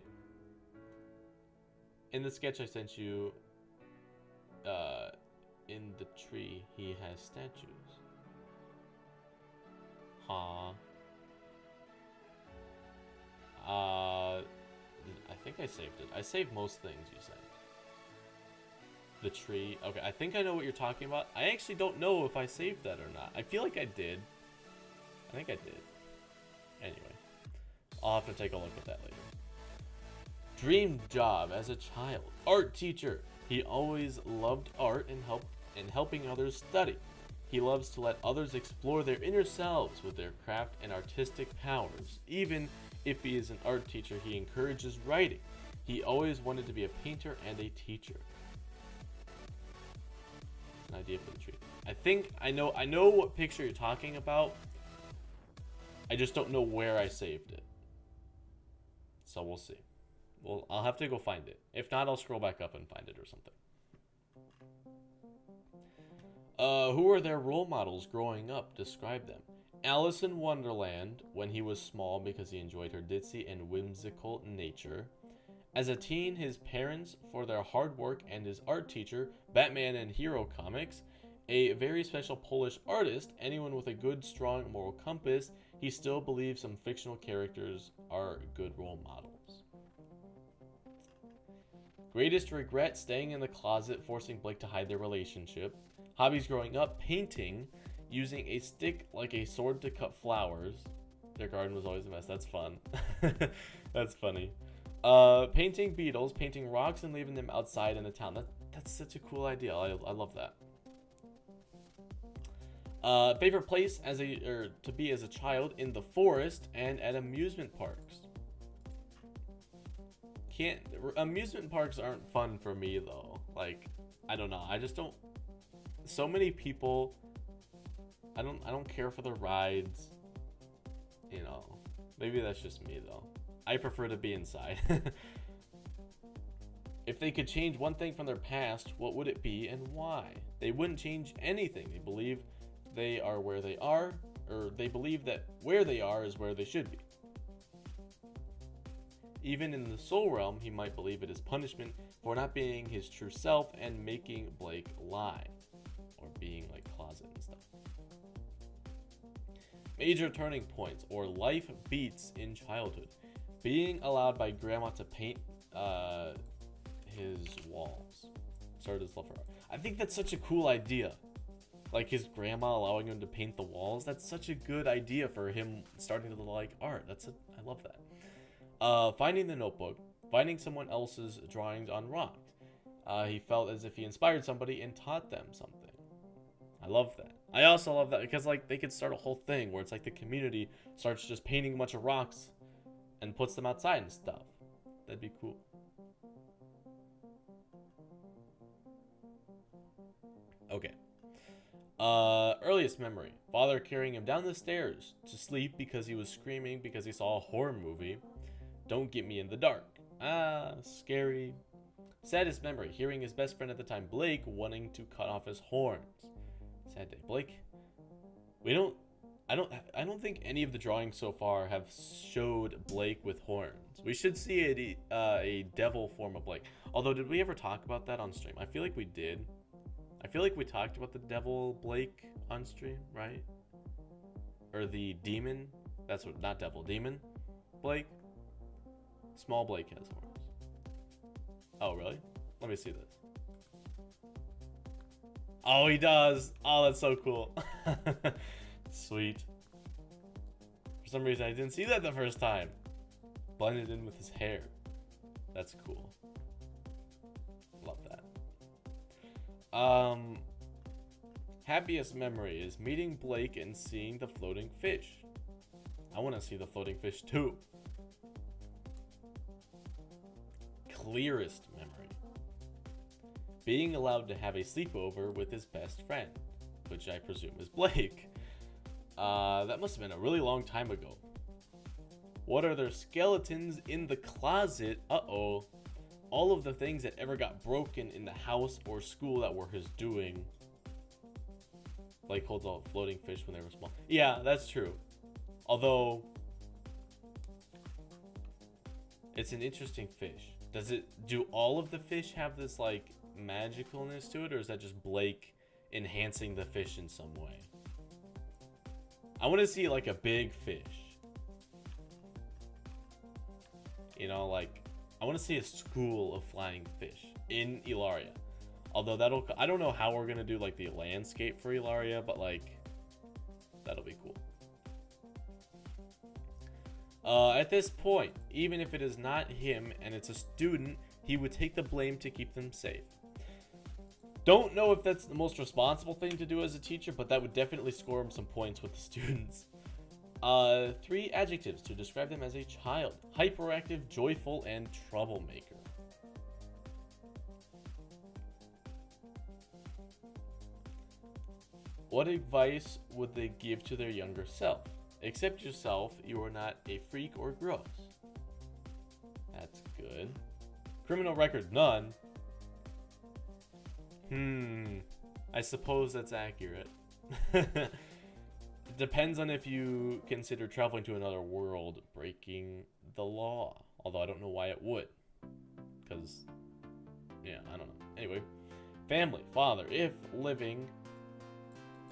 In the sketch I sent you, in the tree, he has statues. Huh. I think I saved it. I saved most things you sent. The tree. Okay, I think I know what you're talking about. I actually don't know if I saved that or not. I feel like I did. I think I did. Anyway, I'll have to take a look at that later. Dream job as a child. Art teacher. He always loved art and helping others study. He loves to let others explore their inner selves with their craft and artistic powers. Even if he is an art teacher, he encourages writing. He always wanted to be a painter and a teacher. An idea for the tree. I think I know what picture you're talking about. I just don't know where I saved it. So we'll see. Well, I'll have to go find it. If not, I'll scroll back up and find it or something. Who were their role models growing up? Describe them. Alice in Wonderland, when he was small because he enjoyed her ditzy and whimsical nature. As a teen, his parents for their hard work, and his art teacher, Batman and Hero Comics. A very special Polish artist, anyone with a good, strong moral compass. He still believes some fictional characters are good role models. Greatest regret, staying in the closet, forcing Blake to hide their relationship. Hobbies growing up, painting, using a stick like a sword to cut flowers. Their garden was always a mess. That's fun. That's funny. Painting beetles, painting rocks, and leaving them outside in the town. That's such a cool idea. I love that. Favorite place to be as a child: in the forest and at amusement parks. Amusement parks aren't fun for me though. Like, I don't know. I just don't. So many people. I don't care for the rides. You know, maybe that's just me though. I prefer to be inside. If they could change one thing from their past, what would it be and why? They wouldn't change anything. They believe they are where they are, or they believe that where they are is where they should be. Even in the soul realm, he might believe it is punishment for not being his true self and making Blake lie, or being like closet and stuff. Major turning points or life beats in childhood: being allowed by grandma to paint his walls. Started his love for art. I think that's such a cool idea. Like his grandma allowing him to paint the walls. That's such a good idea for him starting to like art. I love that. Finding the notebook, finding someone else's drawings on rock. He felt as if he inspired somebody and taught them something. I love that. I also love that because like they could start a whole thing where it's like the community starts just painting a bunch of rocks and puts them outside and stuff. That'd be cool. Okay. Earliest memory: father carrying him down the stairs to sleep because he was screaming because he saw a horror movie. Don't get me in the dark. Ah, scary. Saddest memory: hearing his best friend at the time, Blake, wanting to cut off his horns. Sad day. Blake, I don't think any of the drawings so far have showed Blake with horns. We should see a devil form of Blake. Although, did we ever talk about that on stream? I feel like we did. I feel like we talked about the devil Blake on stream, right? Or the demon. That's what, not devil, demon Blake. Small Blake has horns. Oh, really? Let me see this. Oh, he does. Oh, that's so cool. Sweet. For some reason, I didn't see that the first time. Blended in with his hair. That's cool. Love that. Happiest memory is meeting Blake and seeing the floating fish. I want to see the floating fish too. Clearest memory: being allowed to have a sleepover with his best friend, which I presume is Blake. That must have been a really long time ago. What are there skeletons in the closet? Uh-oh. All of the things that ever got broken in the house or school that were his doing. Blake holds a floating fish when they were small. Yeah, that's true. Although, it's an interesting fish. Do all of the fish have this like magicalness to it, or is that just Blake enhancing the fish in some way? I want to see like a big fish. You know, like I want to see a school of flying fish in Ilaria. Although I don't know how we're going to do like the landscape for Ilaria, but like that'll be cool. At this point, even if it is not him and it's a student, he would take the blame to keep them safe. Don't know if that's the most responsible thing to do as a teacher, but that would definitely score him some points with the students. 3 adjectives to describe them as a child: hyperactive, joyful, and troublemaker. What advice would they give to their younger self? Accept yourself, you are not a freak or gross. That's good. Criminal record: none. I suppose that's accurate. It depends on if you consider traveling to another world breaking the law. Although I don't know why it would. Because, yeah, I don't know. Anyway, family: father, if living,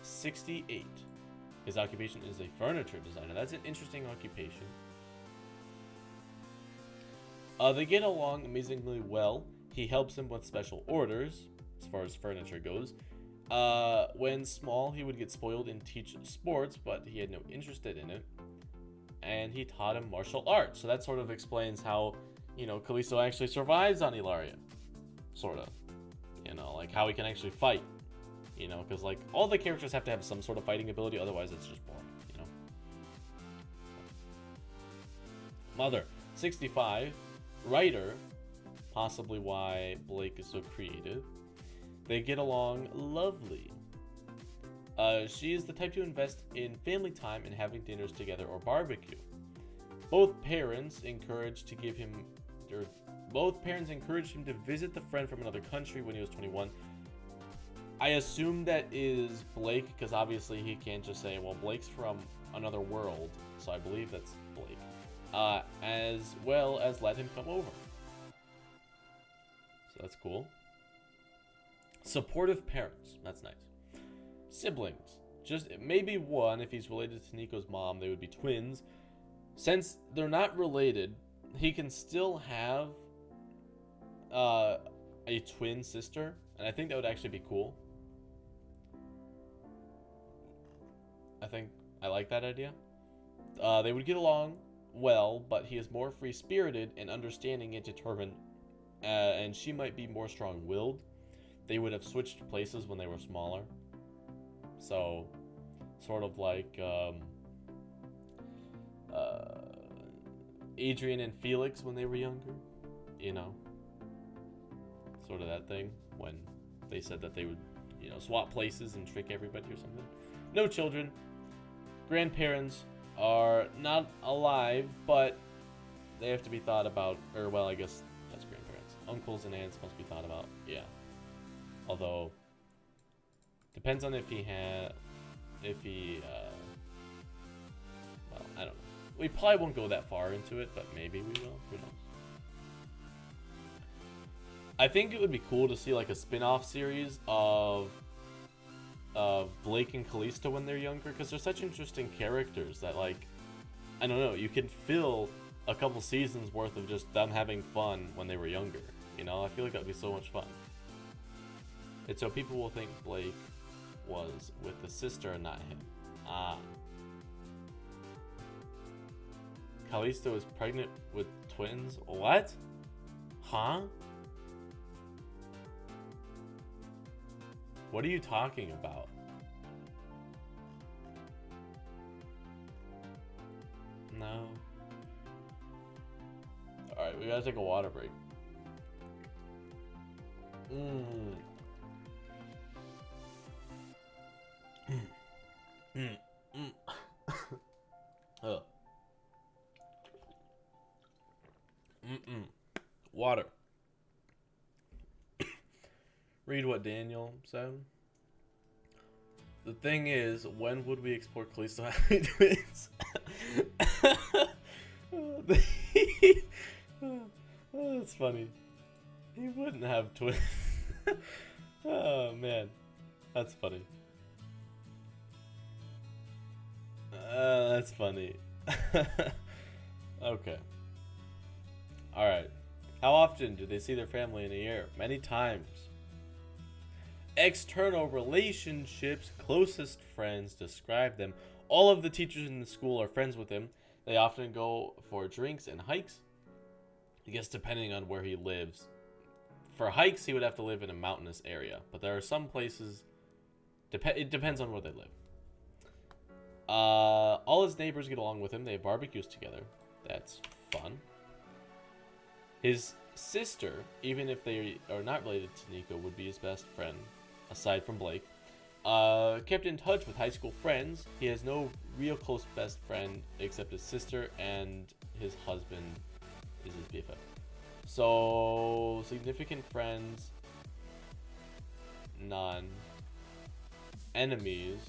68. His occupation is a furniture designer. That's an interesting occupation. They get along amazingly well. He helps him with special orders, as far as furniture goes. When small, he would get spoiled and teach sports, but he had no interest in it. And he taught him martial arts. So that sort of explains how, Callisto actually survives on Ilaria. Sort of. Like how he can actually fight. Because like all the characters have to have some sort of fighting ability, otherwise it's just boring, Mother, 65. Writer, possibly why Blake is so creative. They get along lovely. She is the type to invest in family time and having dinners together or barbecue. Both parents encouraged him to visit the friend from another country when he was 21. I assume that is Blake, because obviously he can't just say, well, Blake's from another world, so I believe that's Blake. As well as let him come over. So that's cool. Supportive parents. That's nice. Siblings. Just maybe one. If he's related to Nico's mom, they would be twins. Since they're not related, he can still have a twin sister. And I think that would actually be cool. I like that idea. They would get along well, but he is more free-spirited and understanding and determined. And she might be more strong-willed. They would have switched places when they were smaller. So, sort of like Adrian and Felix when they were younger. Sort of that thing when they said that they would, swap places and trick everybody or something. No children. Grandparents are not alive, but they have to be thought about, or well, I guess that's grandparents. Uncles and aunts must be thought about, yeah. Although, depends on well, I don't know. We probably won't go that far into it, but maybe we will, who knows. I think it would be cool to see like a spin-off series of Blake and Callisto when they're younger, because they're such interesting characters that, like, I don't know, you can fill a couple seasons worth of just them having fun when they were younger. I feel like that would be so much fun. And so people will think Blake was with the sister and not him. Callisto is pregnant with twins? What? Huh? What are you talking about? No. Alright, we gotta take a water break. Water. Read what Daniel said. The thing is, when would we explore Callisto having twins? That's funny. He wouldn't have twins. Oh man, that's funny. That's funny. Okay. Alright. How often do they see their family in a year? Many times. External relationships, closest friends, describe them. All of the teachers in the school are friends with him. They often go for drinks and hikes. I guess depending on where he lives. For hikes, he would have to live in a mountainous area. But there are some places... it depends on where they live. All his neighbors get along with him. They have barbecues together. That's fun. His sister, even if they are not related to Nico, would be his best friend, aside from Blake. Kept in touch with high school friends. He has no real close best friend except his sister, and his husband is his BFF. So, significant friends, none. Enemies.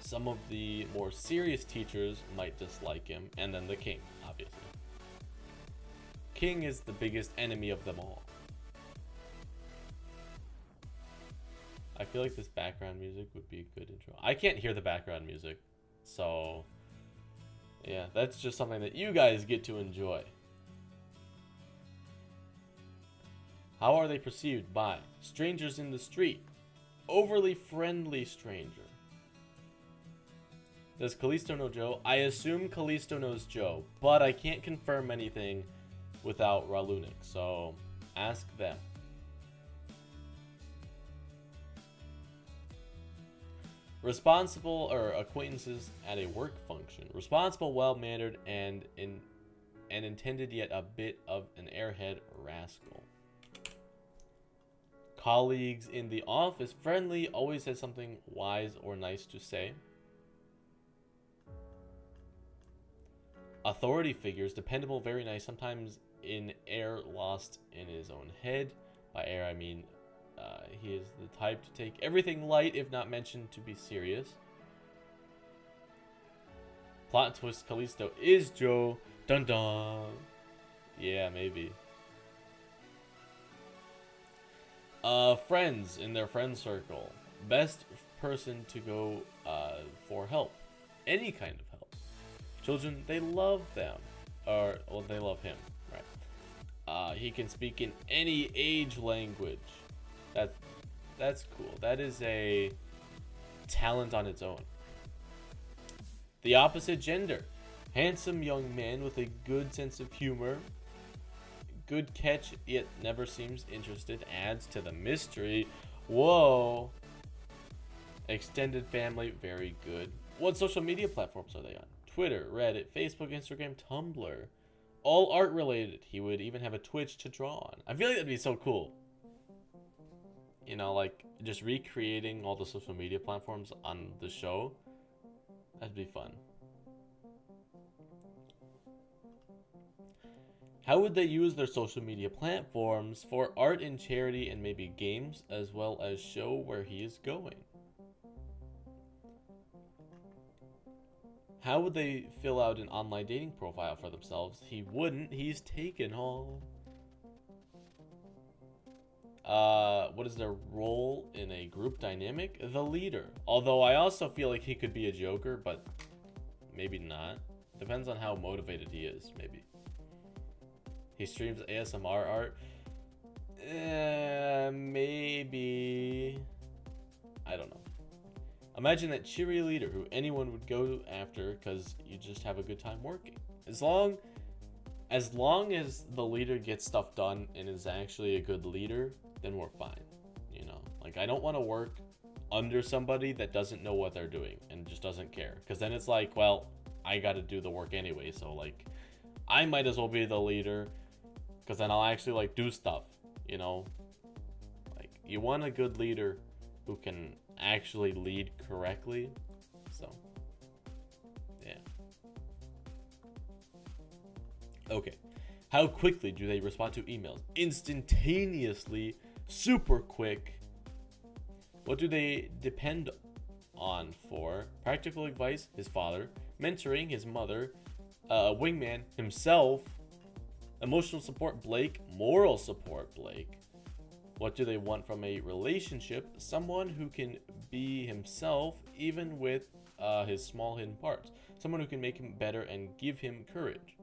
Some of the more serious teachers might dislike him, and then the king, obviously. King is the biggest enemy of them all. I feel like this background music would be a good intro. I can't hear the background music, so yeah, that's just something that you guys get to enjoy. How are they perceived by strangers in the street, overly friendly stranger. Does Callisto know Joe? I assume Callisto knows Joe, but I can't confirm anything without Ralunik, so ask them. Responsible or acquaintances at a work function. Responsible, well-mannered, and intended yet a bit of an airhead rascal. Colleagues in the office. Friendly, always has something wise or nice to say. Authority figures. Dependable, very nice. Sometimes in air, lost in his own head. By air, I mean he is the type to take everything light if not mentioned to be serious. Plot twist, Callisto is Joe. Dun dun. Yeah, maybe. Friends in their friend circle. Best person to go for help. Any kind of help. Children, they love them. Or, well, they love him, right? He can speak in any age language. That's cool. That is a talent on its own. The opposite gender. Handsome young man with a good sense of humor. Good catch, yet never seems interested. Adds to the mystery. Whoa. Extended family, very good. What social media platforms are they on? Twitter, Reddit, Facebook, Instagram, Tumblr. All art related. He would even have a Twitch to draw on. I feel like that'd be so cool. You know, like just recreating all the social media platforms on the show. That'd be fun. How would they use their social media platforms for art and charity and maybe games, as well as show where he is going? How would they fill out an online dating profile for themselves? He wouldn't. He's taken all. What is their role in a group dynamic? The leader. Although I also feel like he could be a joker, but maybe not. Depends on how motivated he is, maybe. He streams ASMR art. Maybe. I don't know. Imagine that cheery leader who anyone would go after because you just have a good time working. As long as the leader gets stuff done and is actually a good leader, then we're fine. You know, like I don't want to work under somebody that doesn't know what they're doing and just doesn't care. Because then it's like, well, I got to do the work anyway. So like, I might as well be the leader because then I'll actually like do stuff. You know, like you want a good leader who can actually lead correctly. So yeah. Okay, how quickly do they respond to emails? Instantaneously, super quick. What do they depend on for? Practical advice, his father. Mentoring, his mother. Wingman, himself. Emotional support, Blake. Moral support, Blake. What do they want from a relationship? Someone who can be himself, even with his small hidden parts. Someone who can make him better and give him courage.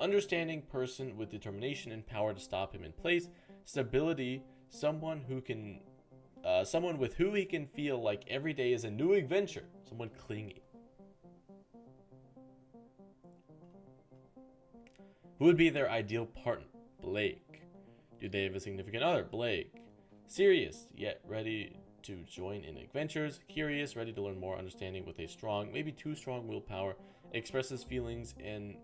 Understanding person with determination and power to stop him in place. Stability, someone with who he can feel like every day is a new adventure. Someone clingy. Who would be their ideal partner? Blake. Do they have a significant other? Blake. Serious, yet ready to join in adventures. Curious, ready to learn more. Understanding with a strong, maybe too strong willpower. Expresses feelings and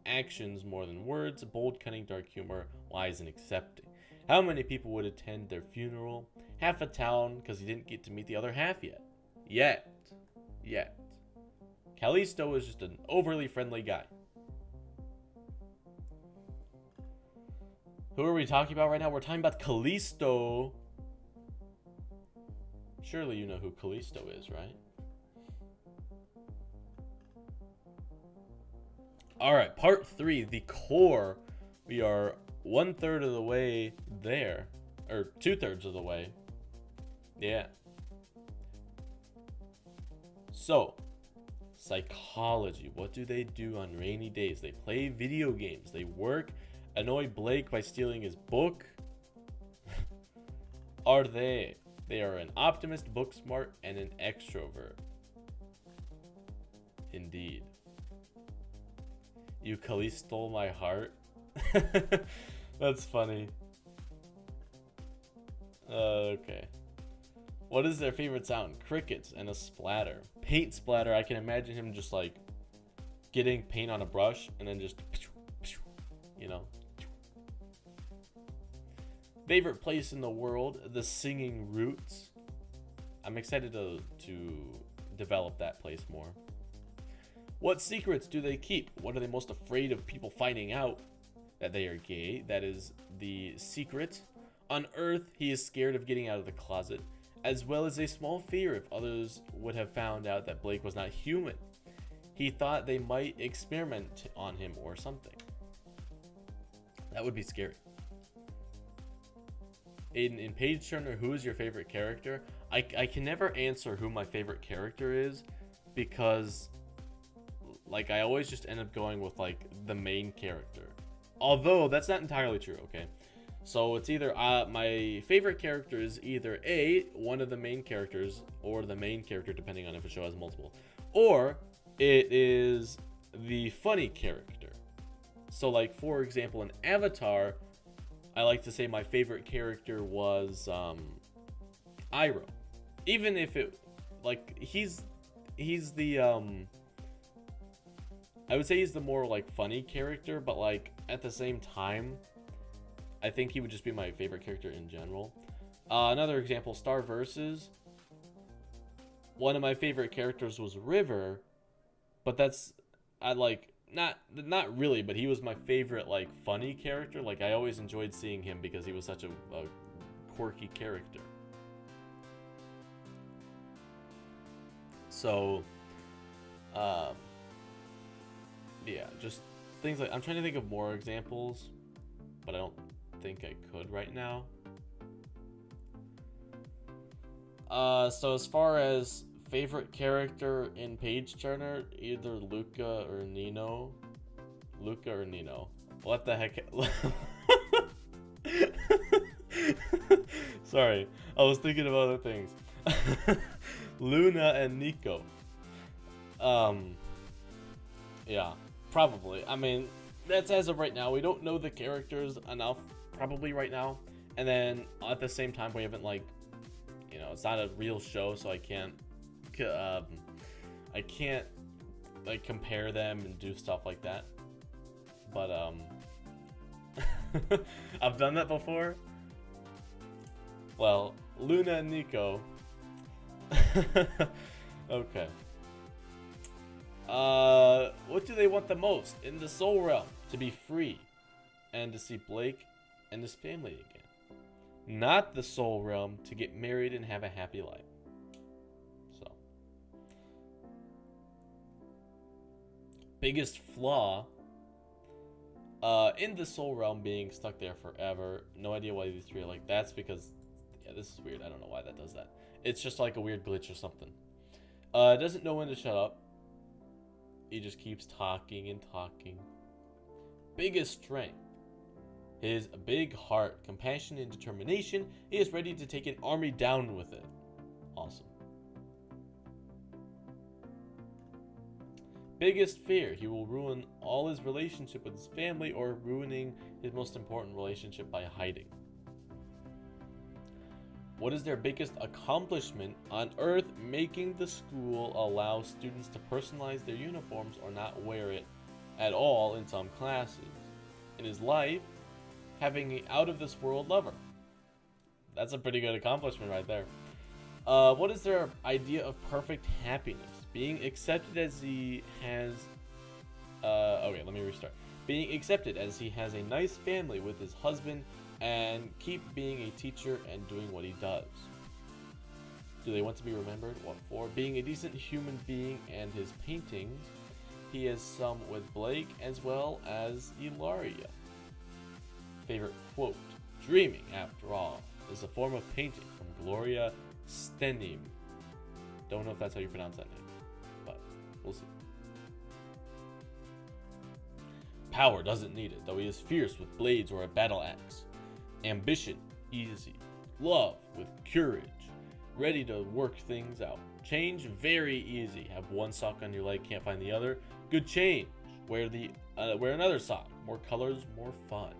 actions more than words. Bold, cunning, dark humor. Wise and accepting. How many people would attend their funeral? Half a town, because he didn't get to meet the other half yet. Yet. Callisto is just an overly friendly guy. Who are we talking about right now? We're talking about Callisto. Surely you know who Callisto is, right? Alright, part 3, the core. We are 1/3 of the way there. Or 2/3 of the way. Yeah. So, psychology. What do they do on rainy days? They play video games. They work. Annoy Blake by stealing his book. Are they They are an optimist, book smart, and an extrovert. Indeed. You Callisto stole my heart. That's funny. Okay. What is their favorite sound? Crickets and a splatter. Paint splatter. I can imagine him just like getting paint on a brush and then just, you know. Favorite place in the world? The Singing Roots. I'm excited to develop that place more. What secrets do they keep? What are they most afraid of people finding out? That they are gay. That is the secret. On Earth, he is scared of getting out of the closet, as well as a small fear if others would have found out that Blake was not human. He thought they might experiment on him or something. That would be scary. In Paige Turner, who is your favorite character? I can never answer who my favorite character is, because like I always just end up going with like the main character. Although that's not entirely true, okay? So it's either my favorite character is either A, one of the main characters, or the main character, depending on if a show has multiple, or it is the funny character. So like for example in Avatar, I like to say my favorite character was Iroh. Even if it like he's the I would say he's the more like funny character, but like at the same time I think he would just be my favorite character in general. Another example, Star Versus. One of my favorite characters was River, but that's not really, but he was my favorite like funny character. Like I always enjoyed seeing him because he was such a quirky character. So, yeah, just things like I'm trying to think of more examples, but I don't think I could right now. So as far as favorite character in Paige Turner, either Luca or Nino. What the heck? Sorry, I was thinking of other things. Luna and Nico. Yeah, probably. I mean, that's as of right now. We don't know the characters enough, probably right now. And then at the same time, we haven't like, you know, it's not a real show, so I can't like compare them and do stuff like that. But I've done that before. Well, Luna and Nico. Okay. What do they want the most in the soul realm? To be free and to see Blake and his family again. Not the soul realm, to get married and have a happy life. So, biggest flaw in the soul realm, being stuck there forever. No idea why these three are like. That's because, yeah, this is weird. I don't know why that does that. It's just like a weird glitch or something. Doesn't know when to shut up. He just keeps talking and talking. Biggest strength. His big heart, compassion, and determination. He is ready to take an army down with it. Awesome. Biggest fear. He will ruin all his relationship with his family, or ruining his most important relationship by hiding. What is their biggest accomplishment on Earth? Making the school allow students to personalize their uniforms or not wear it at all in some classes. In his life, having an out-of-this-world lover. That's a pretty good accomplishment right there. What is their idea of perfect happiness? Being accepted as he has... okay, let me restart. Being accepted as he has a nice family with his husband, and keep being a teacher and doing what he does. Do they want to be remembered? What for? Being a decent human being and his paintings. He has some with Blake as well as Ilaria. Favorite quote. Dreaming, after all, is a form of painting, from Gloria Steinem. Don't know if that's how you pronounce that name, but we'll see. Power, doesn't need it, though he is fierce with blades or a battle axe. Ambition, easy. Love, with courage. ready to work things out. Change, very easy. Have one sock on your leg, can't find the other. Good change. Wear another sock. More colors, more fun.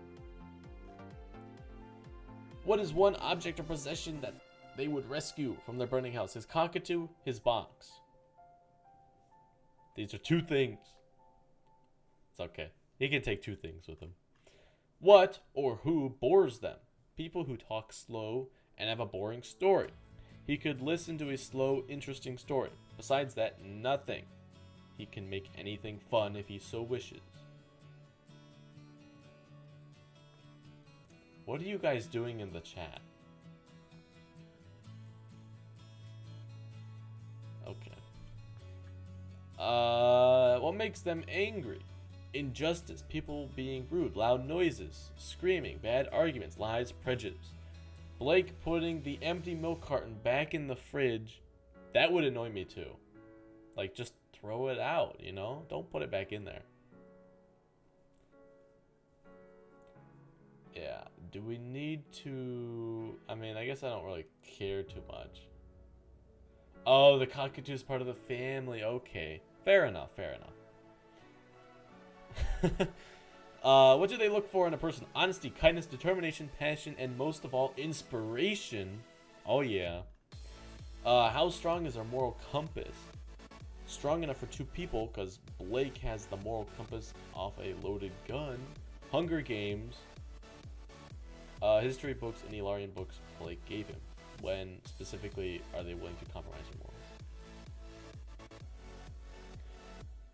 What is one object or possession that they would rescue from their burning house? His cockatoo, his box. These are 2 things. It's okay. He can take 2 things with him. What or who bores them? People who talk slow and have a boring story. He could listen to a slow, interesting story. Besides that, nothing. He can make anything fun if he so wishes. What are you guys doing in the chat? Okay. What makes them angry? Injustice, people being rude, loud noises, screaming, bad arguments, lies, prejudice. Blake putting the empty milk carton back in the fridge. That would annoy me too. Like, just throw it out, you know? Don't put it back in there. Yeah, do we need to... I mean, I guess I don't really care too much. Oh, the cockatoo is part of the family. Okay. Fair enough, fair enough. What do they look for in a person? Honesty, kindness, determination, passion, and most of all, inspiration. Oh, yeah. How strong is our moral compass? Strong enough for 2 people, because Blake has the moral compass off a loaded gun. Hunger Games. History books and Ilarian books Blake gave him. When, specifically, are they willing to compromise their morals?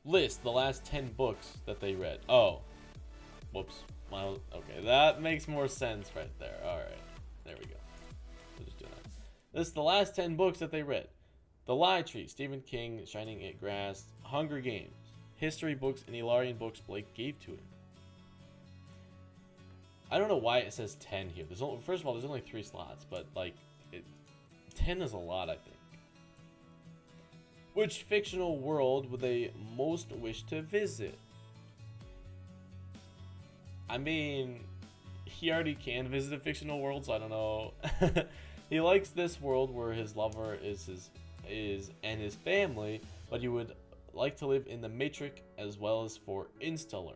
List the last 10 books that they read. Oh. Whoops. Well, okay, that makes more sense right there. Alright. There we go. We'll just do that. List the last 10 books that they read. The Lie Tree, Stephen King, Shining at Grass, Hunger Games, history books, and Ilarian books Blake gave to him. I don't know why it says 10 here. There's only, first of all, there's only 3 slots, but like, 10 is a lot, I think. Which fictional world would they most wish to visit? I mean, he already can visit a fictional world, so I don't know. He likes this world where his lover is and his family, but he would like to live in the Matrix as well as for Installer.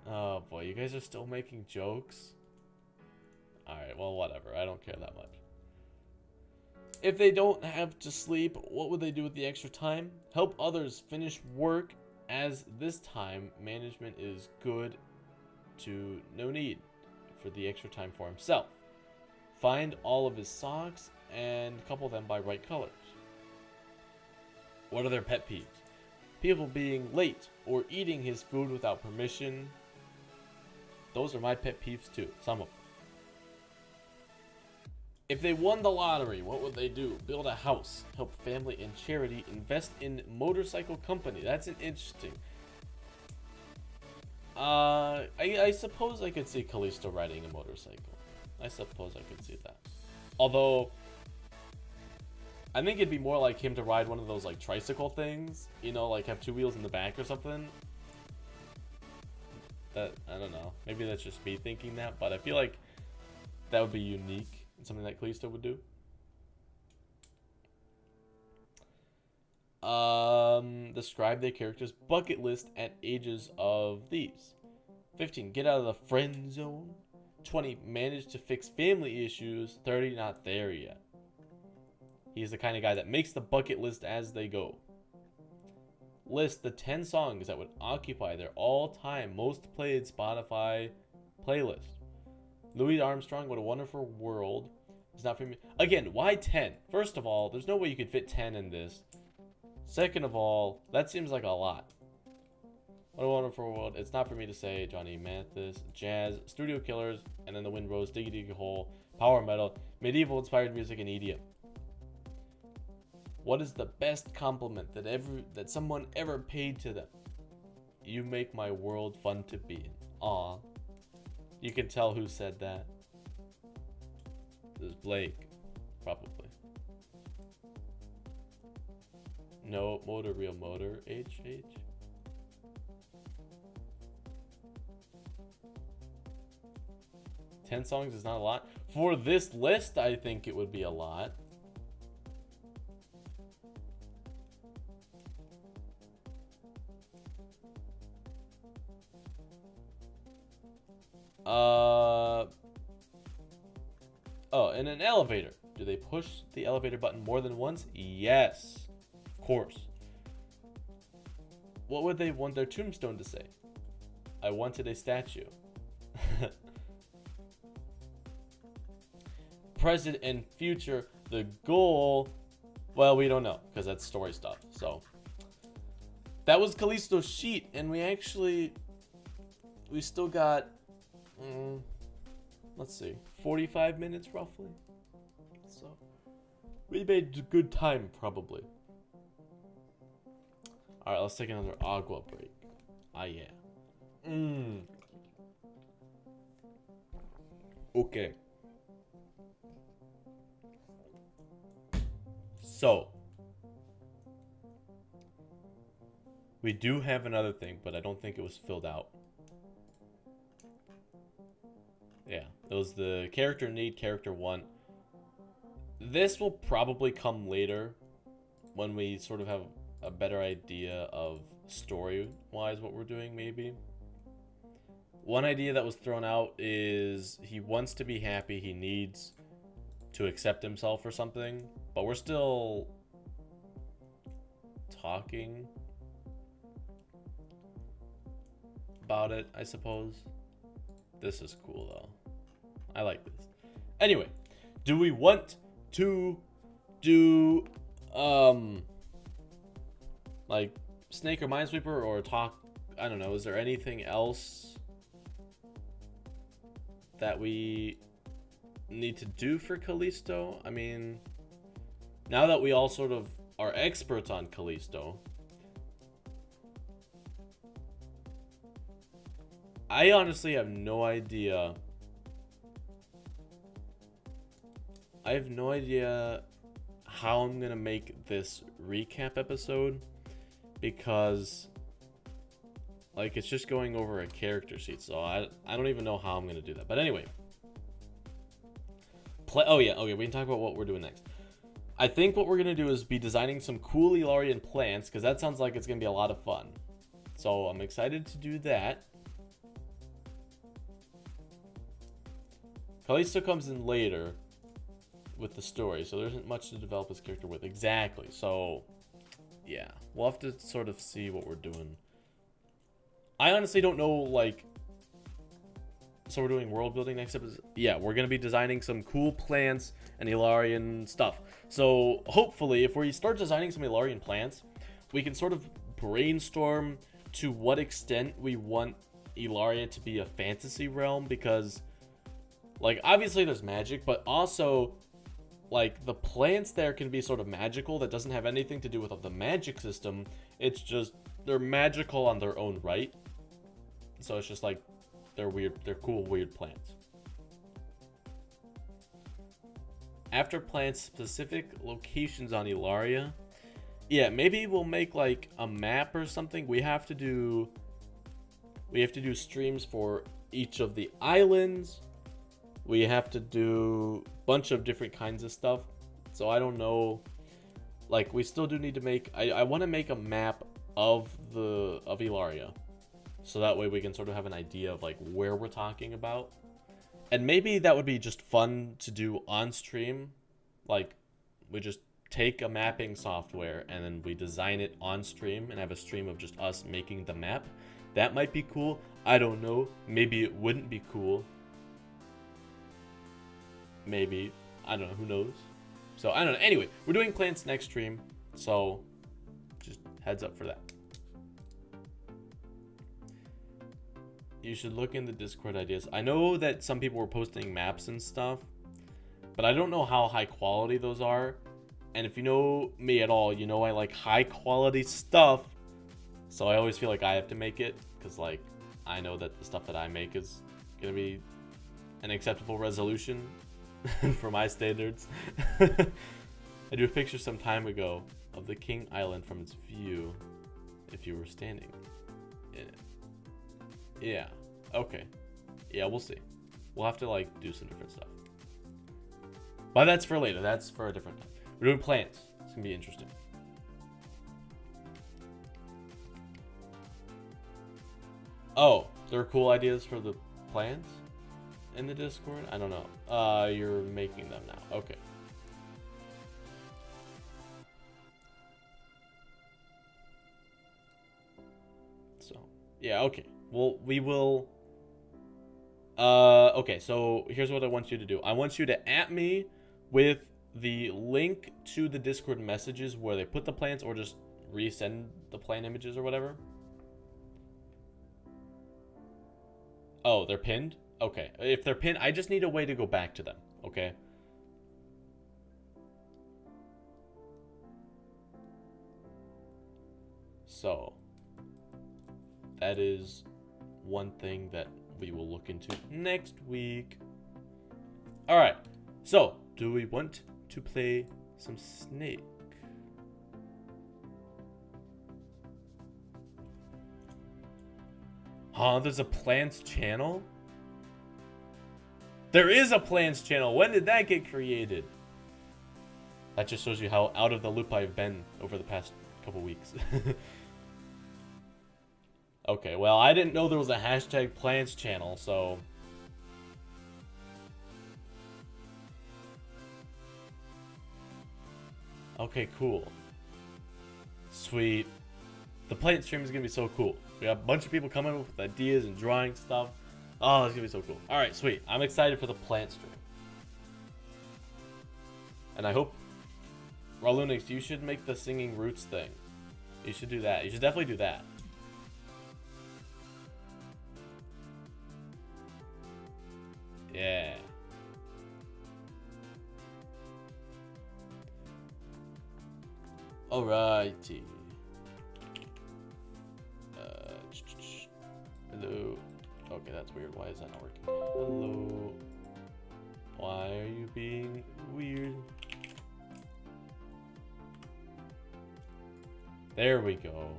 Oh boy, you guys are still making jokes? Alright, well, whatever. I don't care that much. If they don't have to sleep, what would they do with the extra time? Help others finish work, as this time management is good to no need for the extra time for himself. Find all of his socks and couple them by right colors. What are their pet peeves? People being late or eating his food without permission. Those are my pet peeves too, some of them. If they won the lottery, what would they do? Build a house, help family and charity, invest in motorcycle company. That's an interesting. I suppose I could see Callisto riding a motorcycle. I suppose I could see that. Although, I think it'd be more like him to ride one of those like tricycle things. You know, like have 2 wheels in the back or something. That, I don't know. Maybe that's just me thinking that, but I feel like that would be unique. Something that Callisto would do. Describe their character's bucket list at ages of these. 15, get out of the friend zone. 20, manage to fix family issues. 30, not there yet. He's the kind of guy that makes the bucket list as they go. List the 10 songs that would occupy their all-time most played Spotify playlist. Louis Armstrong, What a Wonderful World. It's not for me. Again, why 10? First of all, there's no way you could fit 10 in this. Second of all, that seems like a lot. What a Wonderful World. It's not for me to say. Johnny Mathis, Jazz, Studio Killers, and then The Wind Rose, Diggy Diggy Hole, Power Metal, Medieval Inspired Music, and EDM. What is the best compliment that someone ever paid to them? You make my world fun to be in. Aw. You can tell who said that. It was Blake, probably. No motor, real motor. H. 10 songs is not a lot. For this list, I think it would be a lot. Oh, in an elevator. Do they push the elevator button more than once? Yes. Of course. What would they want their tombstone to say? I wanted a statue. Present and future. The goal... Well, we don't know, because that's story stuff. So, that was Callisto's sheet, and we still got... let's see, 45 minutes roughly. So we made a good time probably. All right, let's take another agua break. Ah yeah. Okay. So we do have another thing, but I don't think it was filled out. Yeah, it was the character need, character want. This will probably come later when we sort of have a better idea of story-wise what we're doing, maybe. One idea that was thrown out is he wants to be happy, he needs to accept himself or something, but we're still talking about it, I suppose. This is cool though. I like this. Anyway, do we want to do like Snake or Minesweeper or talk? I don't know. Is there anything else that we need to do for Callisto? I mean, now that we all sort of are experts on Callisto, I honestly have no idea. I have no idea how I'm gonna make this recap episode, because like it's just going over a character sheet, so I don't even know how I'm gonna do that. But anyway, oh yeah, okay, we can talk about what we're doing next. I think what we're gonna do is be designing some cool Ilarian plants, because that sounds like it's gonna be a lot of fun. So I'm excited to do that. Callisto comes in later with the story, so there isn't much to develop his character with. Exactly. So yeah, we'll have to sort of see what we're doing. I honestly don't know, like, so we're doing world building next episode. Yeah, we're gonna be designing some cool plants and Ilarian stuff. So hopefully if we start designing some Ilarian plants, we can sort of brainstorm to what extent we want Ilaria to be a fantasy realm, because like obviously there's magic, but also like the plants there can be sort of magical. That doesn't have anything to do with the magic system. It's just they're magical on their own right. So it's just like they're weird, they're cool weird plants. After plants specific locations on Ilaria, yeah, maybe we'll make like a map or something. We have to do streams for each of the islands. We have to do a bunch of different kinds of stuff. So I don't know. Like we still do need to make, I want to make a map of Ilaria. So that way we can sort of have an idea of like where we're talking about. And maybe that would be just fun to do on stream. Like we just take a mapping software and then we design it on stream and have a stream of just us making the map. That might be cool. I don't know. Maybe it wouldn't be cool. Maybe. I don't know. Who knows? So, I don't know. Anyway, we're doing plants next stream. So, just heads up for that. You should look in the Discord ideas. I know that some people were posting maps and stuff, but I don't know how high quality those are. And if you know me at all, you know I like high quality stuff. So I always feel like I have to make it, because like I know that the stuff that I make is going to be an acceptable resolution for my standards. I drew a picture some time ago of the King Island from its view if you were standing in it. Yeah, okay. Yeah, we'll see. We'll have to like do some different stuff. But that's for later. That's for a different time. We're doing plants. It's gonna be interesting. Oh, there are cool ideas for the plants in the Discord? I don't know. You're making them now. Okay. So, yeah, okay. Well, we will... okay, so here's what I want you to do. I want you to @me me with the link to the Discord messages where they put the plants, or just resend the plant images or whatever. Oh, they're pinned? Okay. If they're pinned, I just need a way to go back to them, okay? So, that is one thing that we will look into next week. Alright, so, do we want to play some Snake? Huh, there's a plants channel? There is a plants channel. When did that get created? That just shows you how out of the loop I've been over the past couple weeks. Okay, well, I didn't know there was a hashtag plants channel, so... Okay, cool. Sweet. The plant stream is gonna be so cool. We have a bunch of people coming up with ideas and drawing stuff. Oh, it's gonna be so cool. Alright, sweet. I'm excited for the plant stream. And I hope... Ralunix, you should make the singing roots thing. You should do that. You should definitely do that. Yeah. Alrighty. Hello. Okay, that's weird. Why is that not working? Hello. Why are you being weird? There we go.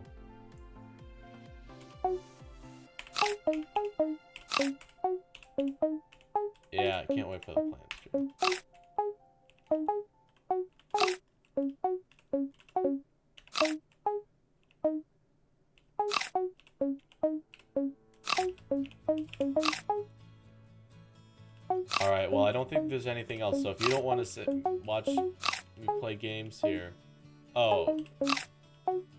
Yeah, I can't wait for the plant stream. Alright, well, I don't think there's anything else, so if you don't want to sit watch me play games here... Oh.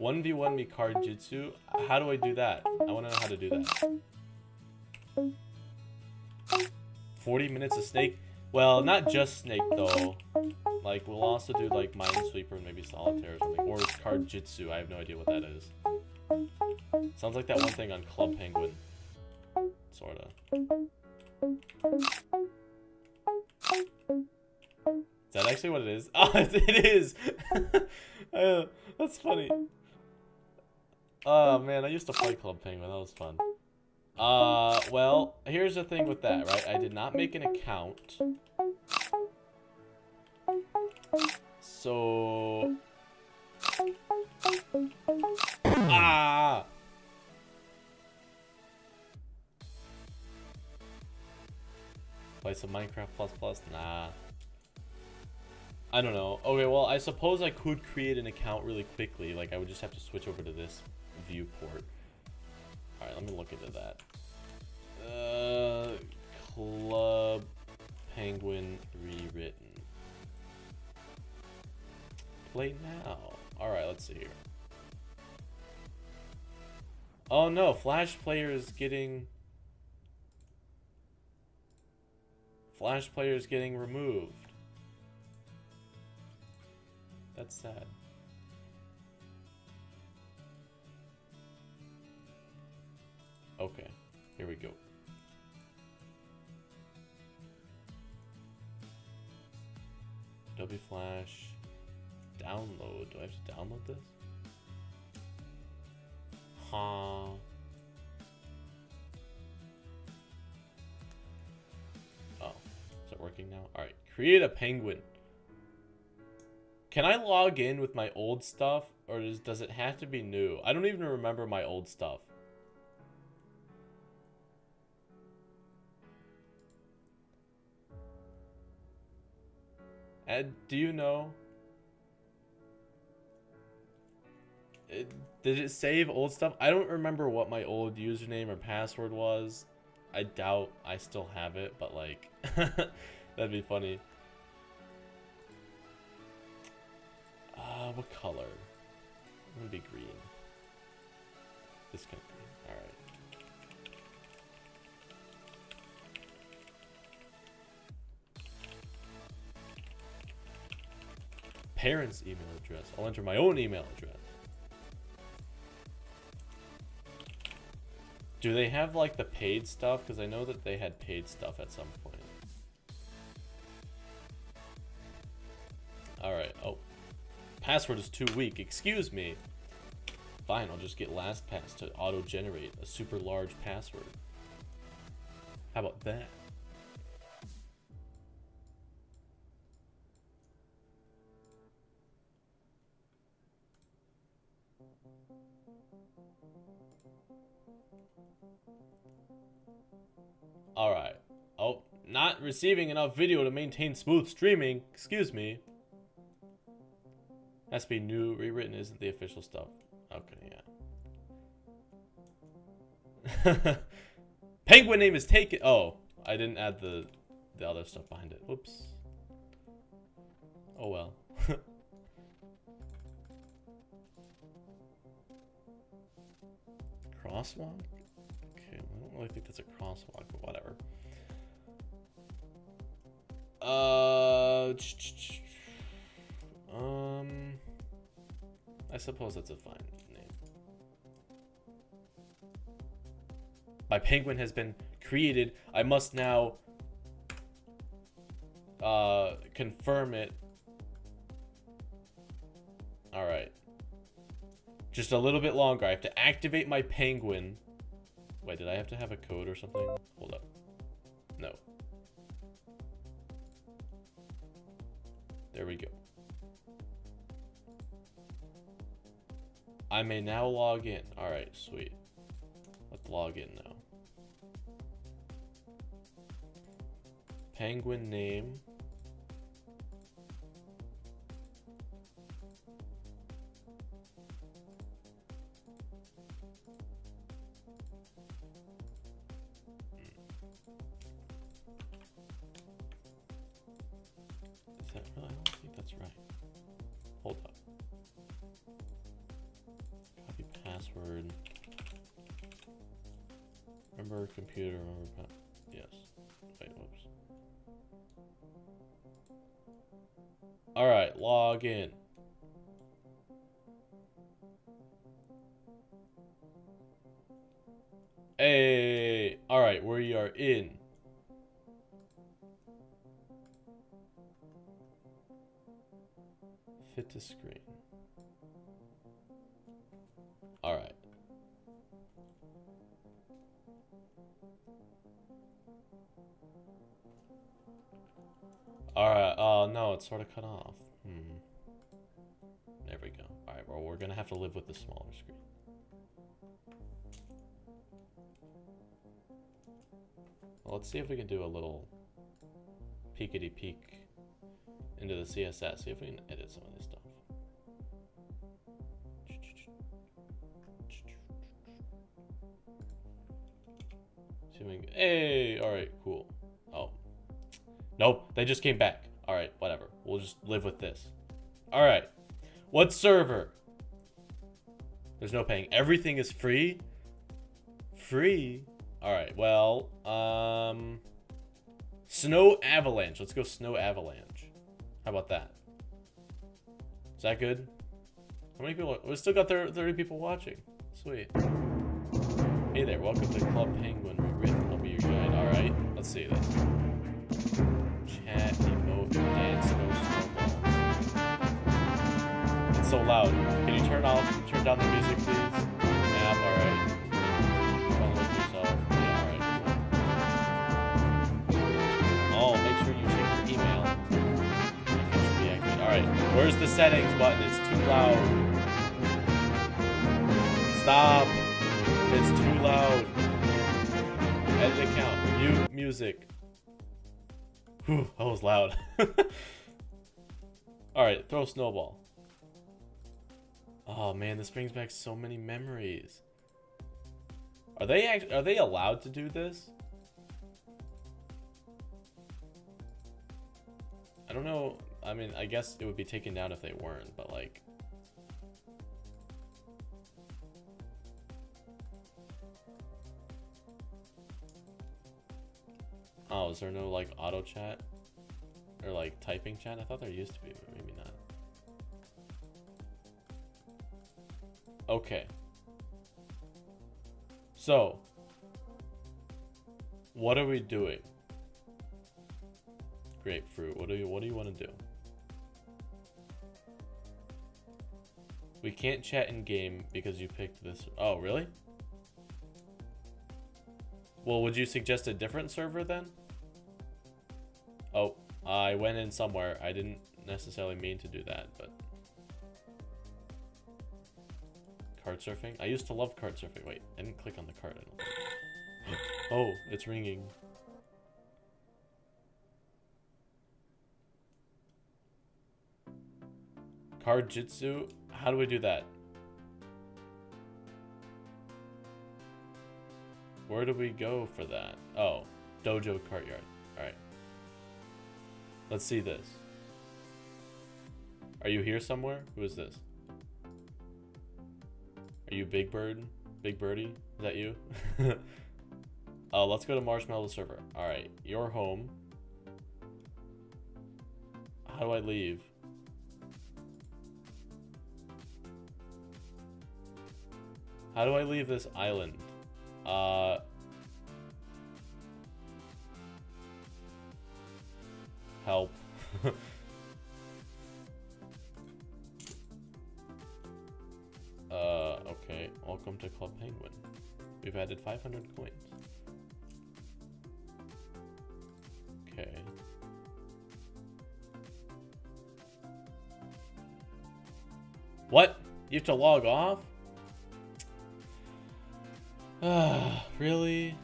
1v1 me card jutsu? How do I do that? I want to know how to do that. 40 minutes of Snake? Well, not just Snake, though. Like, we'll also do, like, Minesweeper and maybe Solitaire or something. Or card jutsu. I have no idea what that is. Sounds like that one thing on Club Penguin. Sorta. Is that actually what it is? Oh, it is! That's funny. Oh, man, I used to play Club Penguin. That was fun. Well, here's the thing with that, right? I did not make an account. So... Ah! Play some Minecraft ++? Nah. I don't know. Okay, well, I suppose I could create an account really quickly. Like, I would just have to switch over to this viewport. Alright, let me look into that. Club Penguin rewritten. Play now. Alright, let's see here. Oh no, Flash Player is getting... Flash Player is getting removed. That's sad. Okay, here we go. Flash download. Do I have to download this? Huh. Oh, is it working now? Alright, create a penguin. Can I log in with my old stuff, or does it have to be new? I don't even remember my old stuff. Ed, do you know? Did it save old stuff? I don't remember what my old username or password was. I doubt I still have it, but like, that'd be funny. What color? I'm gonna be green. This kind of green. All right. Parents' email address. I'll enter my own email address. Do they have like the paid stuff? Because I know that they had paid stuff at some point. Alright. Oh. Password is too weak. Excuse me. Fine, I'll just get LastPass to auto-generate a super large password. How about that? Alright. Oh, not receiving enough video to maintain smooth streaming. Excuse me. Has to be new, rewritten isn't the official stuff. Okay, yeah. Penguin name is taken. Oh, I didn't add the other stuff behind it. Whoops. Oh well. Crosswalk? Okay, I don't really think that's a crosswalk, but whatever. I suppose that's a fine name. My penguin has been created. I must now confirm it. Alright. Just a little bit longer. I have to activate my penguin. Wait, did I have to have a code or something? Hold up. No. There we go. I may now log in. Alright, sweet. Let's log in now. Penguin name. Is that really? I don't think that's right. Hold up. Copy password. Remember computer, remember yes. Wait, whoops. Alright, log in. Hey, alright, we are in. Fit to screen. Alright. Alright, oh no, it's sort of cut off. There we go. Alright, well, we're gonna have to live with the smaller screen. Well, let's see if we can do a little peekity peek into the CSS. See if we can edit some of this stuff. See if we can, hey, alright, cool. Oh. Nope, they just came back. Alright, whatever. We'll just live with this. Alright. What server? There's no paying. Everything is free? Free? Alright, well, Snow Avalanche. Let's go Snow Avalanche. How about that? Is that good? How many people? We still got 30 people watching. Sweet. Hey there, welcome to Club Penguin Rewritten. I'll be your guide. Alright, let's see this. Chat, emote, dance, no snowballs. It's so loud. Can you turn down the music, please? Yeah, alright. Fun with yourself. Yeah, alright. Oh, make sure you check your email. Alright, where's the settings button? It's too loud. Stop. It's too loud. Edit account. Mute music. Whew, that was loud. Alright, throw a snowball. Oh man, this brings back so many memories. Are they allowed to do this? I don't know. I mean, I guess it would be taken down if they weren't, but like... Oh, is there no like auto chat? Or like typing chat? I thought there used to be, but maybe not. Okay. So, what are we doing? Grapefruit. What do you want to do? We can't chat in game because you picked this. Oh, really? Well, would you suggest a different server then? Oh, I went in somewhere. I didn't necessarily mean to do that, but... Card surfing? I used to love card surfing. Wait, I didn't click on the card. I don't think. Oh, it's ringing. Card Jitsu? How do we do that? Where do we go for that? Oh, Dojo Courtyard. Alright. Let's see this. Are you here somewhere? Who is this? Are you Big Bird? Big Birdie? Is that you? Let's go to Marshmallow server. Alright, you're home. How do I leave? How do I leave this island? Help. Okay. Welcome to Club Penguin. We've added 500 coins. Okay. What? You have to log off? Really?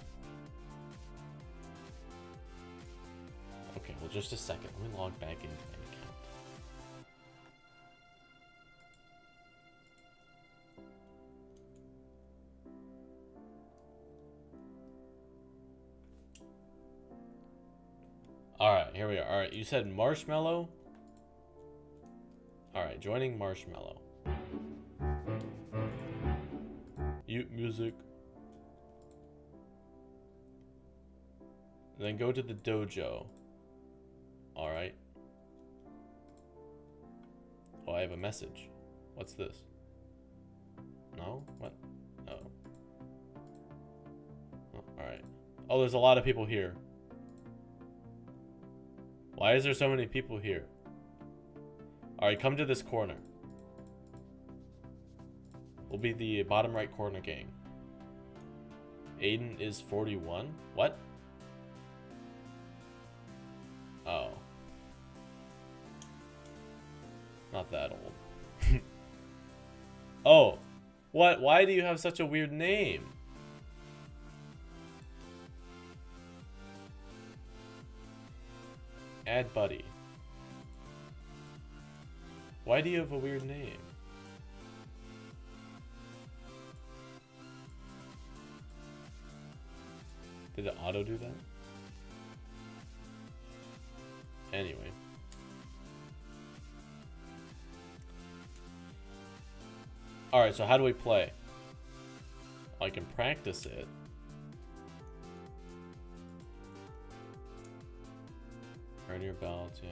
Okay, well, just a second. Let me log back into my account. Alright, here we are. Alright, you said Marshmallow? Alright, joining Marshmallow. Mute music. Then go to the dojo. Alright. Oh, I have a message. What's this? No? What? Oh. Oh, alright. Oh, there's a lot of people here. Why is there so many people here? Alright, come to this corner. We'll be the bottom right corner gang. Aiden is 41? What? Oh. Not that old. Oh. What? Why do you have such a weird name? Add buddy. Why do you have a weird name? Did it auto do that? Anyway. Alright, so how do we play? I can practice it. Earn your belts, yeah.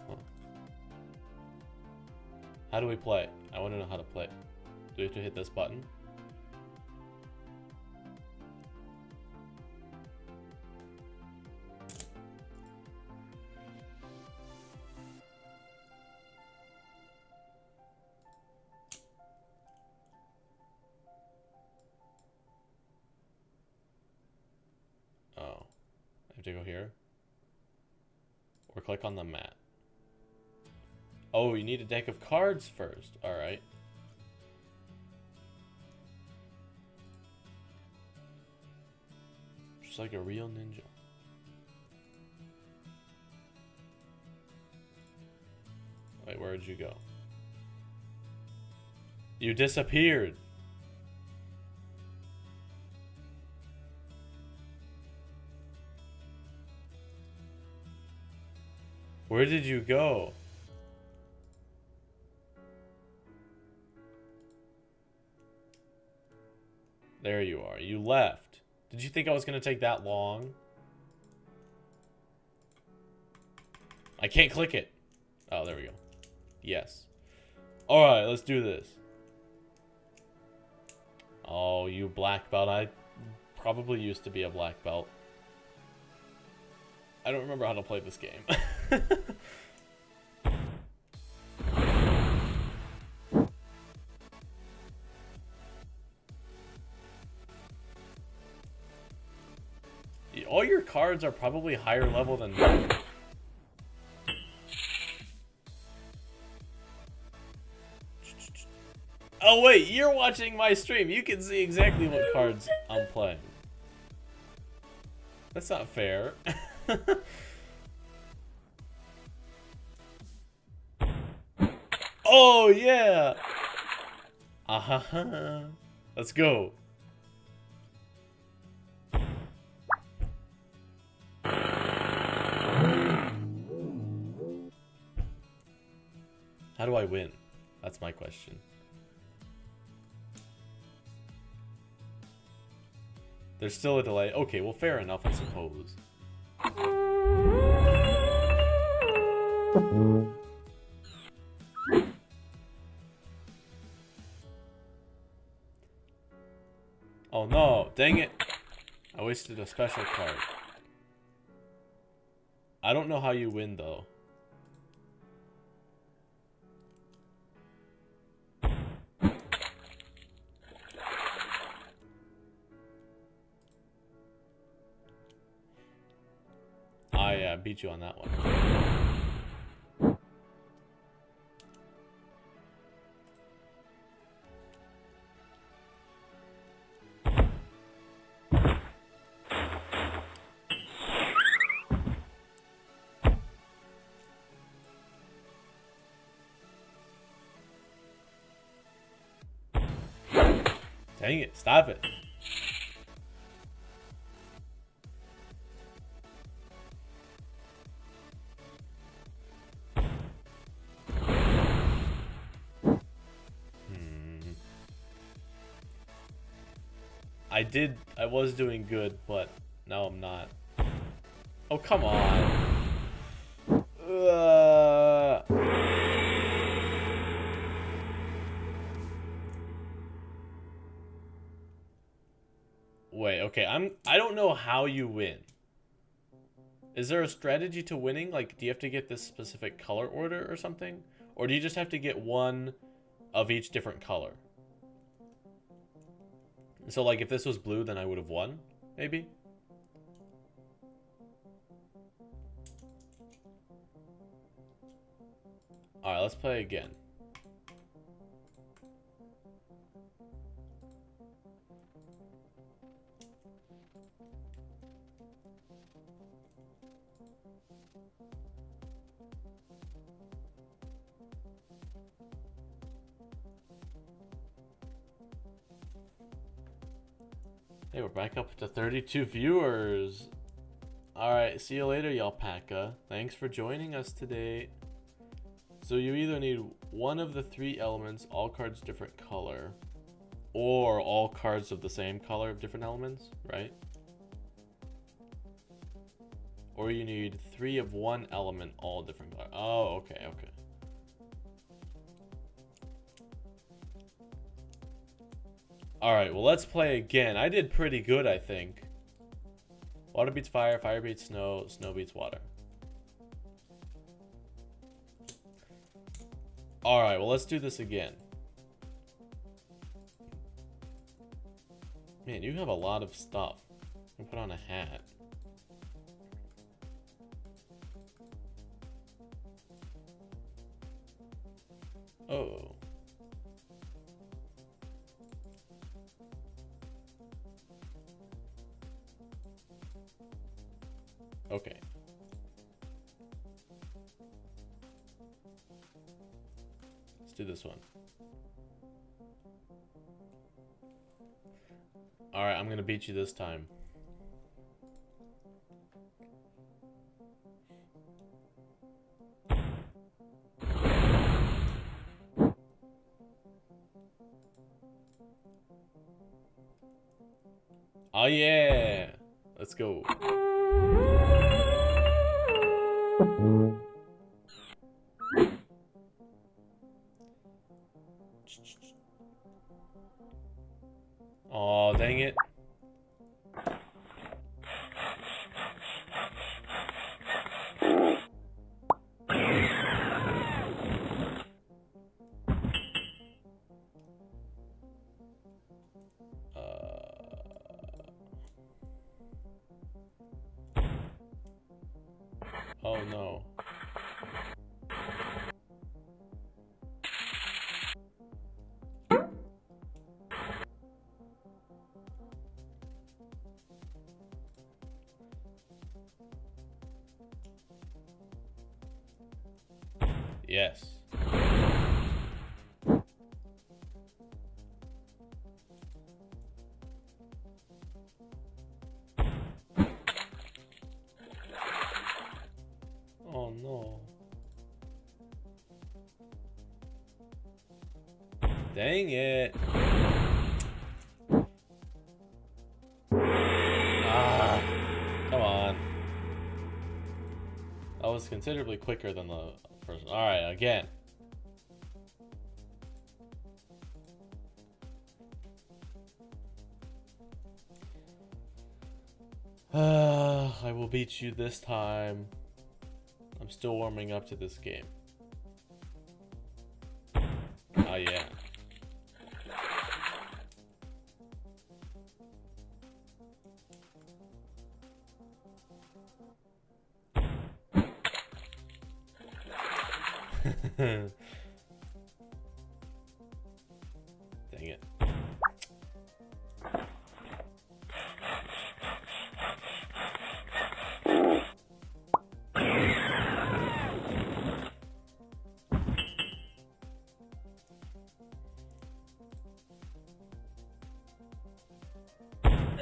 Huh. How do we play? I want to know how to play. Do we have to hit this button? Oh. I have to go here? Or click on the mat. Oh, you need a deck of cards first. Alright. Just like a real ninja. Wait, where'd you go? You disappeared. Where did you go? There you are. You left. Did you think I was going to take that long? I can't click it. Oh, there we go. Yes. Alright, let's do this. Oh, you black belt. I probably used to be a black belt. I don't remember how to play this game. All your cards are probably higher level than mine. Oh wait, you're watching my stream. You can see exactly what cards I'm playing. That's not fair. Oh yeah. Let's go. How do I win? That's my question. There's still a delay. Okay, well, fair enough, I suppose. Oh no, dang it. I wasted a special card. I don't know how you win, though. I beat you on that one. Dang it, stop it. I was doing good, but now I'm not. Oh, come on. Wait, okay, I don't know how you win. Is there a strategy to winning? Like, do you have to get this specific color order or something? Or do you just have to get one of each different color? So, like, if this was blue, then I would have won, maybe? Alright, let's play again. Hey, we're back up to 32 viewers. Alright, see you later, y'alpaca. Thanks for joining us today. So you either need one of the three elements, all cards different color, or all cards of the same color of different elements, right? Or you need three of one element, all different color. Oh, okay, okay. Alright, well, let's play again. I did pretty good, I think. Water beats fire, fire beats snow, snow beats water. Alright, well, let's do this again. Man, you have a lot of stuff. You can put on a hat. Oh. Okay. Let's do this one. Alright, I'm gonna beat you this time. Oh yeah! Let's go. Oh, dang it. Oh no. Yes. Oh no. Dang it. Ah, come on. That was considerably quicker than the first one. Alright, again. I will beat you this time. I'm still warming up to this game. Oh yeah. Dang it.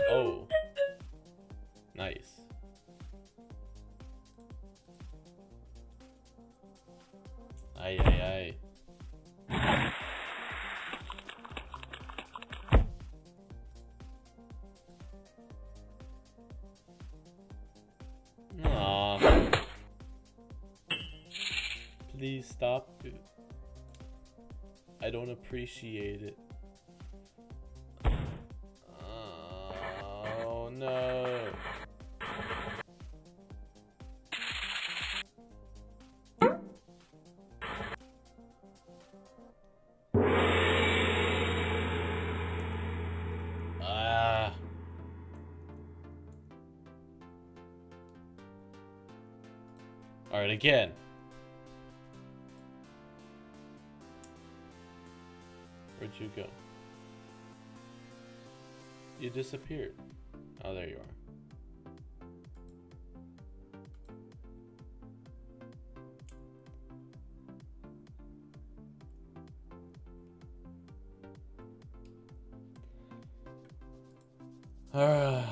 Oh. Nice. Ay, ay, ay. Aw. Please stop it. I don't appreciate it. Oh no. Ah. All right, again. Where'd you go? You disappeared. Oh, there you are. Alright.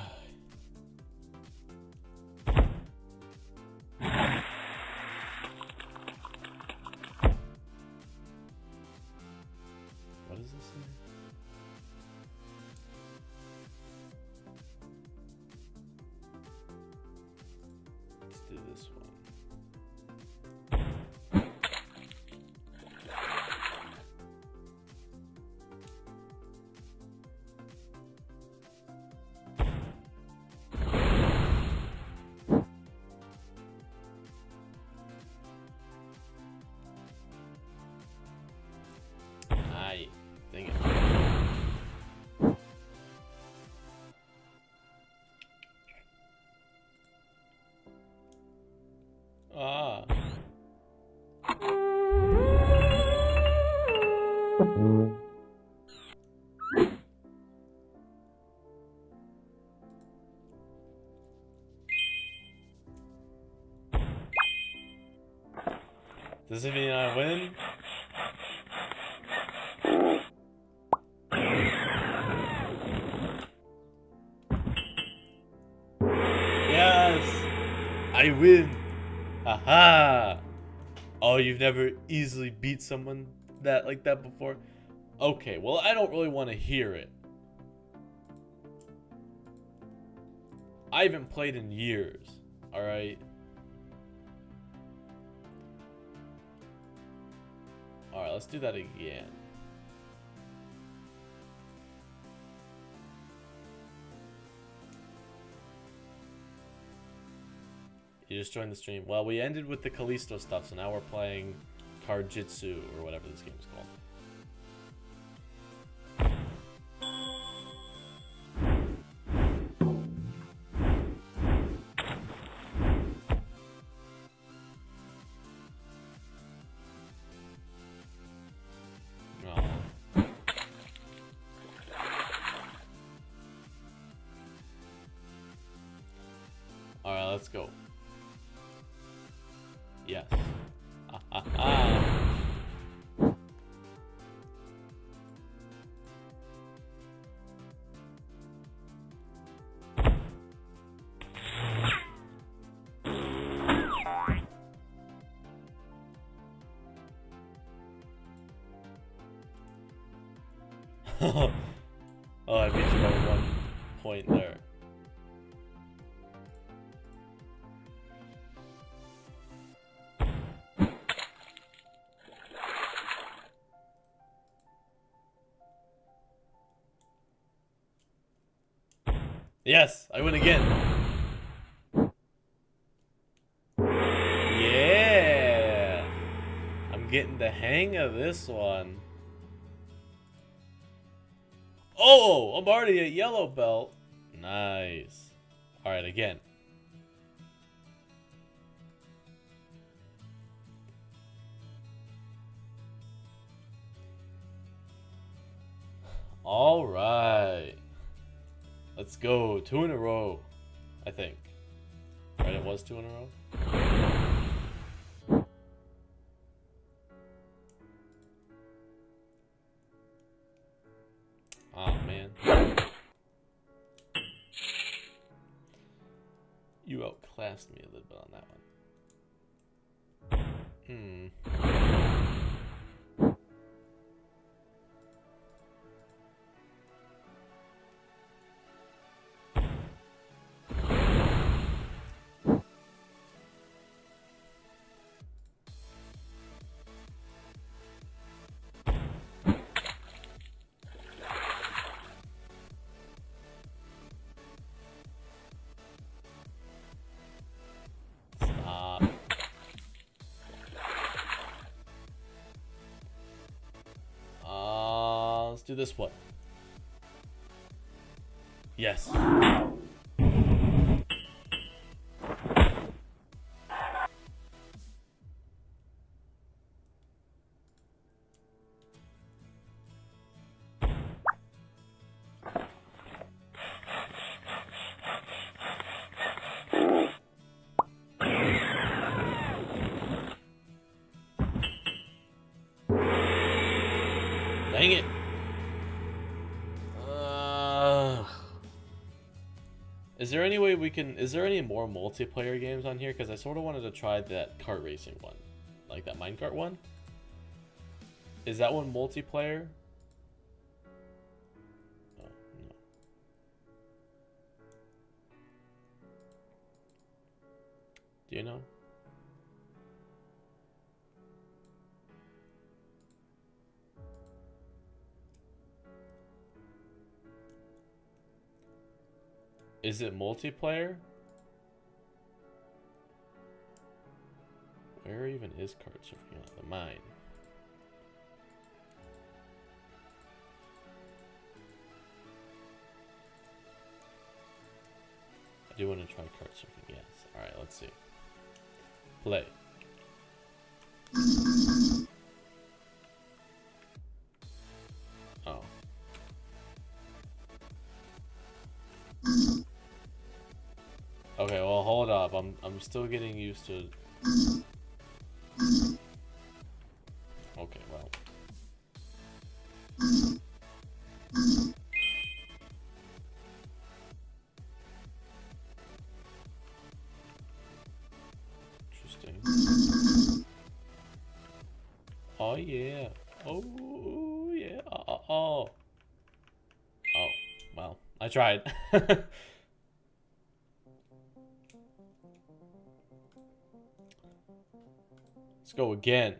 What is this thing? Let's do this one. Does this mean I win? Yes! I win! Haha! Oh, you've never easily beat someone like that before? Okay, well, I don't really want to hear it. I haven't played in years, alright? Alright, let's do that again. You just joined the stream. Well, we ended with the Callisto stuff, so now we're playing Card-Jitsu, or whatever this game's called. Alright, let's go. Yes. Oh, I beat you by 1 point there. Yes, I win again. Yeah! I'm getting the hang of this one. Oh, I'm already at yellow belt. Nice. Alright, again. Alright. Let's go. 2 in a row, I think. Right, it was 2 in a row. Oh, man. You outclassed me a little bit on that one. Let's do this one. Yes. Dang it. Is there any way we can... Is there any more multiplayer games on here? Because I sort of wanted to try that kart racing one. Like that minecart one. Is that one multiplayer? Oh, no. Do you know? Is it multiplayer? Where even is kart surfing on the mine? I do want to try kart surfing, yes. Alright, let's see. Play. Oh. Okay, well hold up. I'm still getting used to Oh yeah. Oh yeah. Oh. Oh. Well, I tried. Let's go again.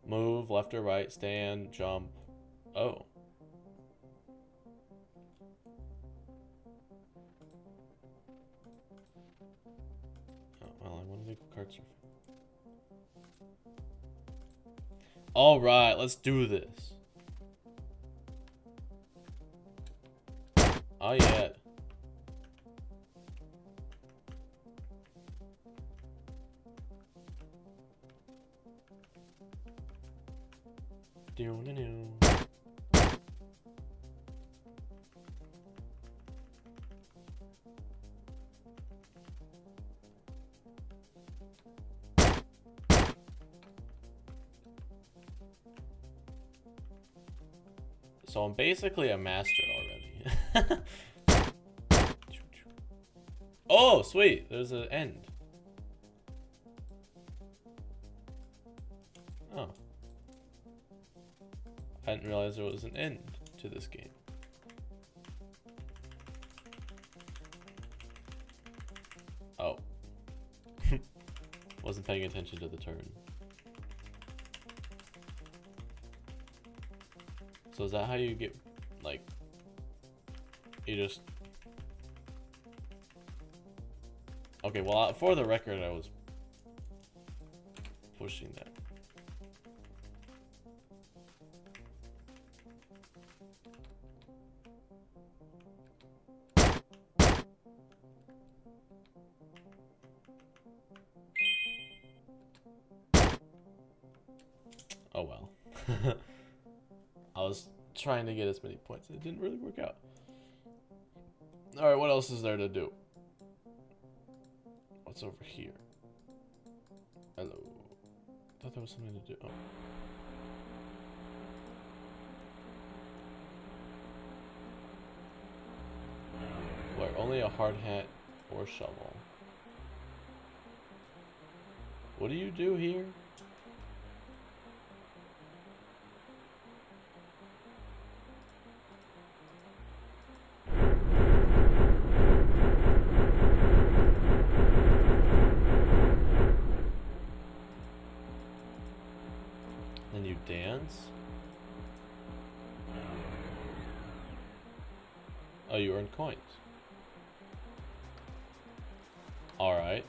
Move, left or right, stand, jump. Oh. Oh, well, I want to go kart surfing. All right, let's do this. Oh yeah. Do-do-do. So I'm basically a master already. Oh, sweet. There's an end. Oh. I didn't realize there was an end to this game. Oh. Wasn't paying attention to the turn. So is that how you get, like, you just... Okay, well, for the record, I was pushing that. Oh well. I was trying to get as many points. It didn't really work out. Alright, what else is there to do? What's over here? Hello. Thought there was something to do. Oh. Where only a hard hat or shovel. What do you do here? Then you dance? Oh, you earn coins. Alright.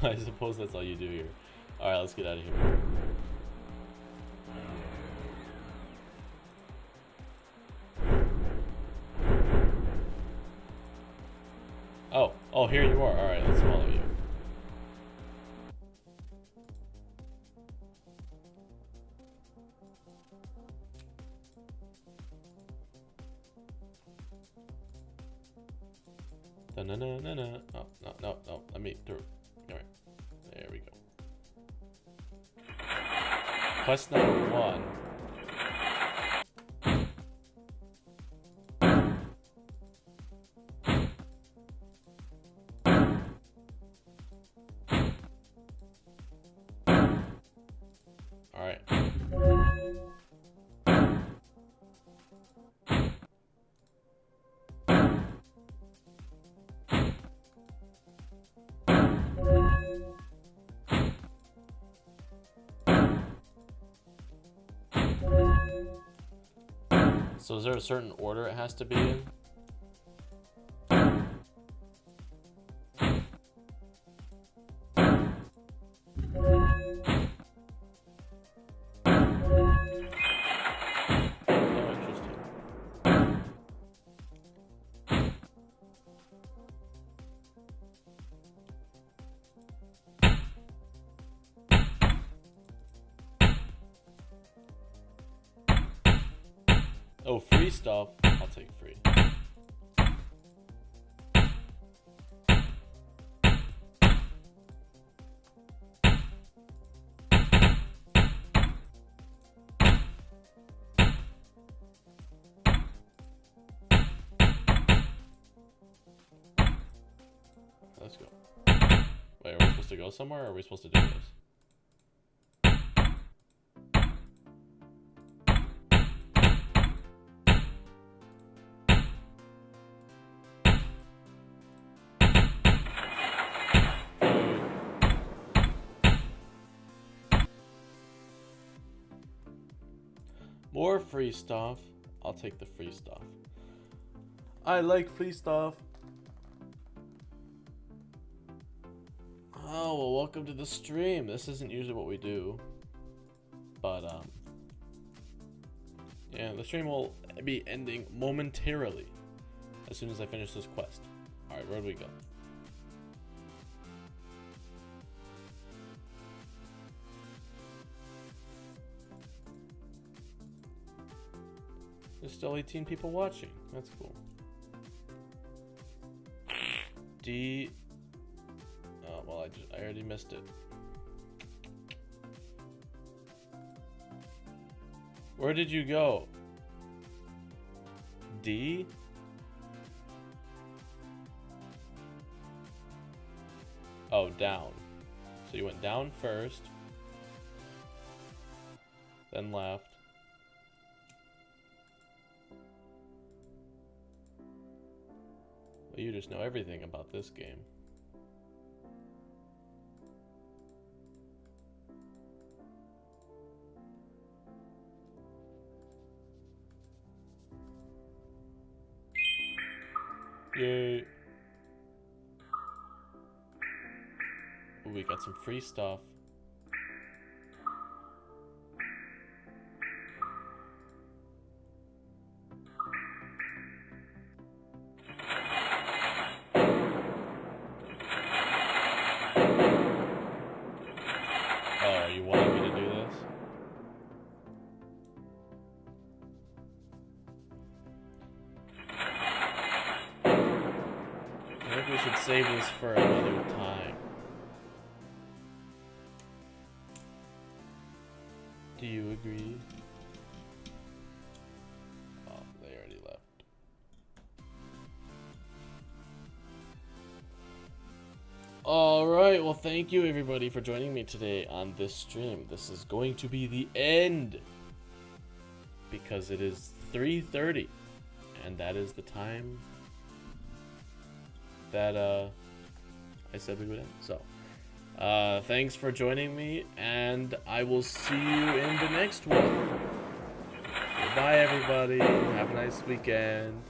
I suppose that's all you do here. Alright, let's get out of here. Oh, here you are. Alright, let's follow you. Da-na-na-na-na. Oh, no. Let me through. Alright. There we go. Quest number 1. Alright. So is there a certain order it has to be in? Oh, free stuff. I'll take free. Let's go. Wait, are we supposed to go somewhere, or are we supposed to do this? More free stuff. I'll take the free stuff. I like free stuff. Oh, well, welcome to the stream. This isn't usually what we do. But, yeah, the stream will be ending momentarily as soon as I finish this quest. Alright, where do we go? There's still 18 people watching. That's cool. D. Oh, well, I already missed it. Where did you go? D? Oh, down. So you went down first. Then left. Well, you just know everything about this game. Yay. Ooh, we got some free stuff. Oh, you wanted me to do this? I think we should save this for another time. Do you agree? Oh, they already left. Alright, well thank you everybody for joining me today on this stream. This is going to be the end because it is 3:30 and that is the time that I said we would end. So thanks for joining me, and I will see you in the next one. Goodbye everybody, have a nice weekend.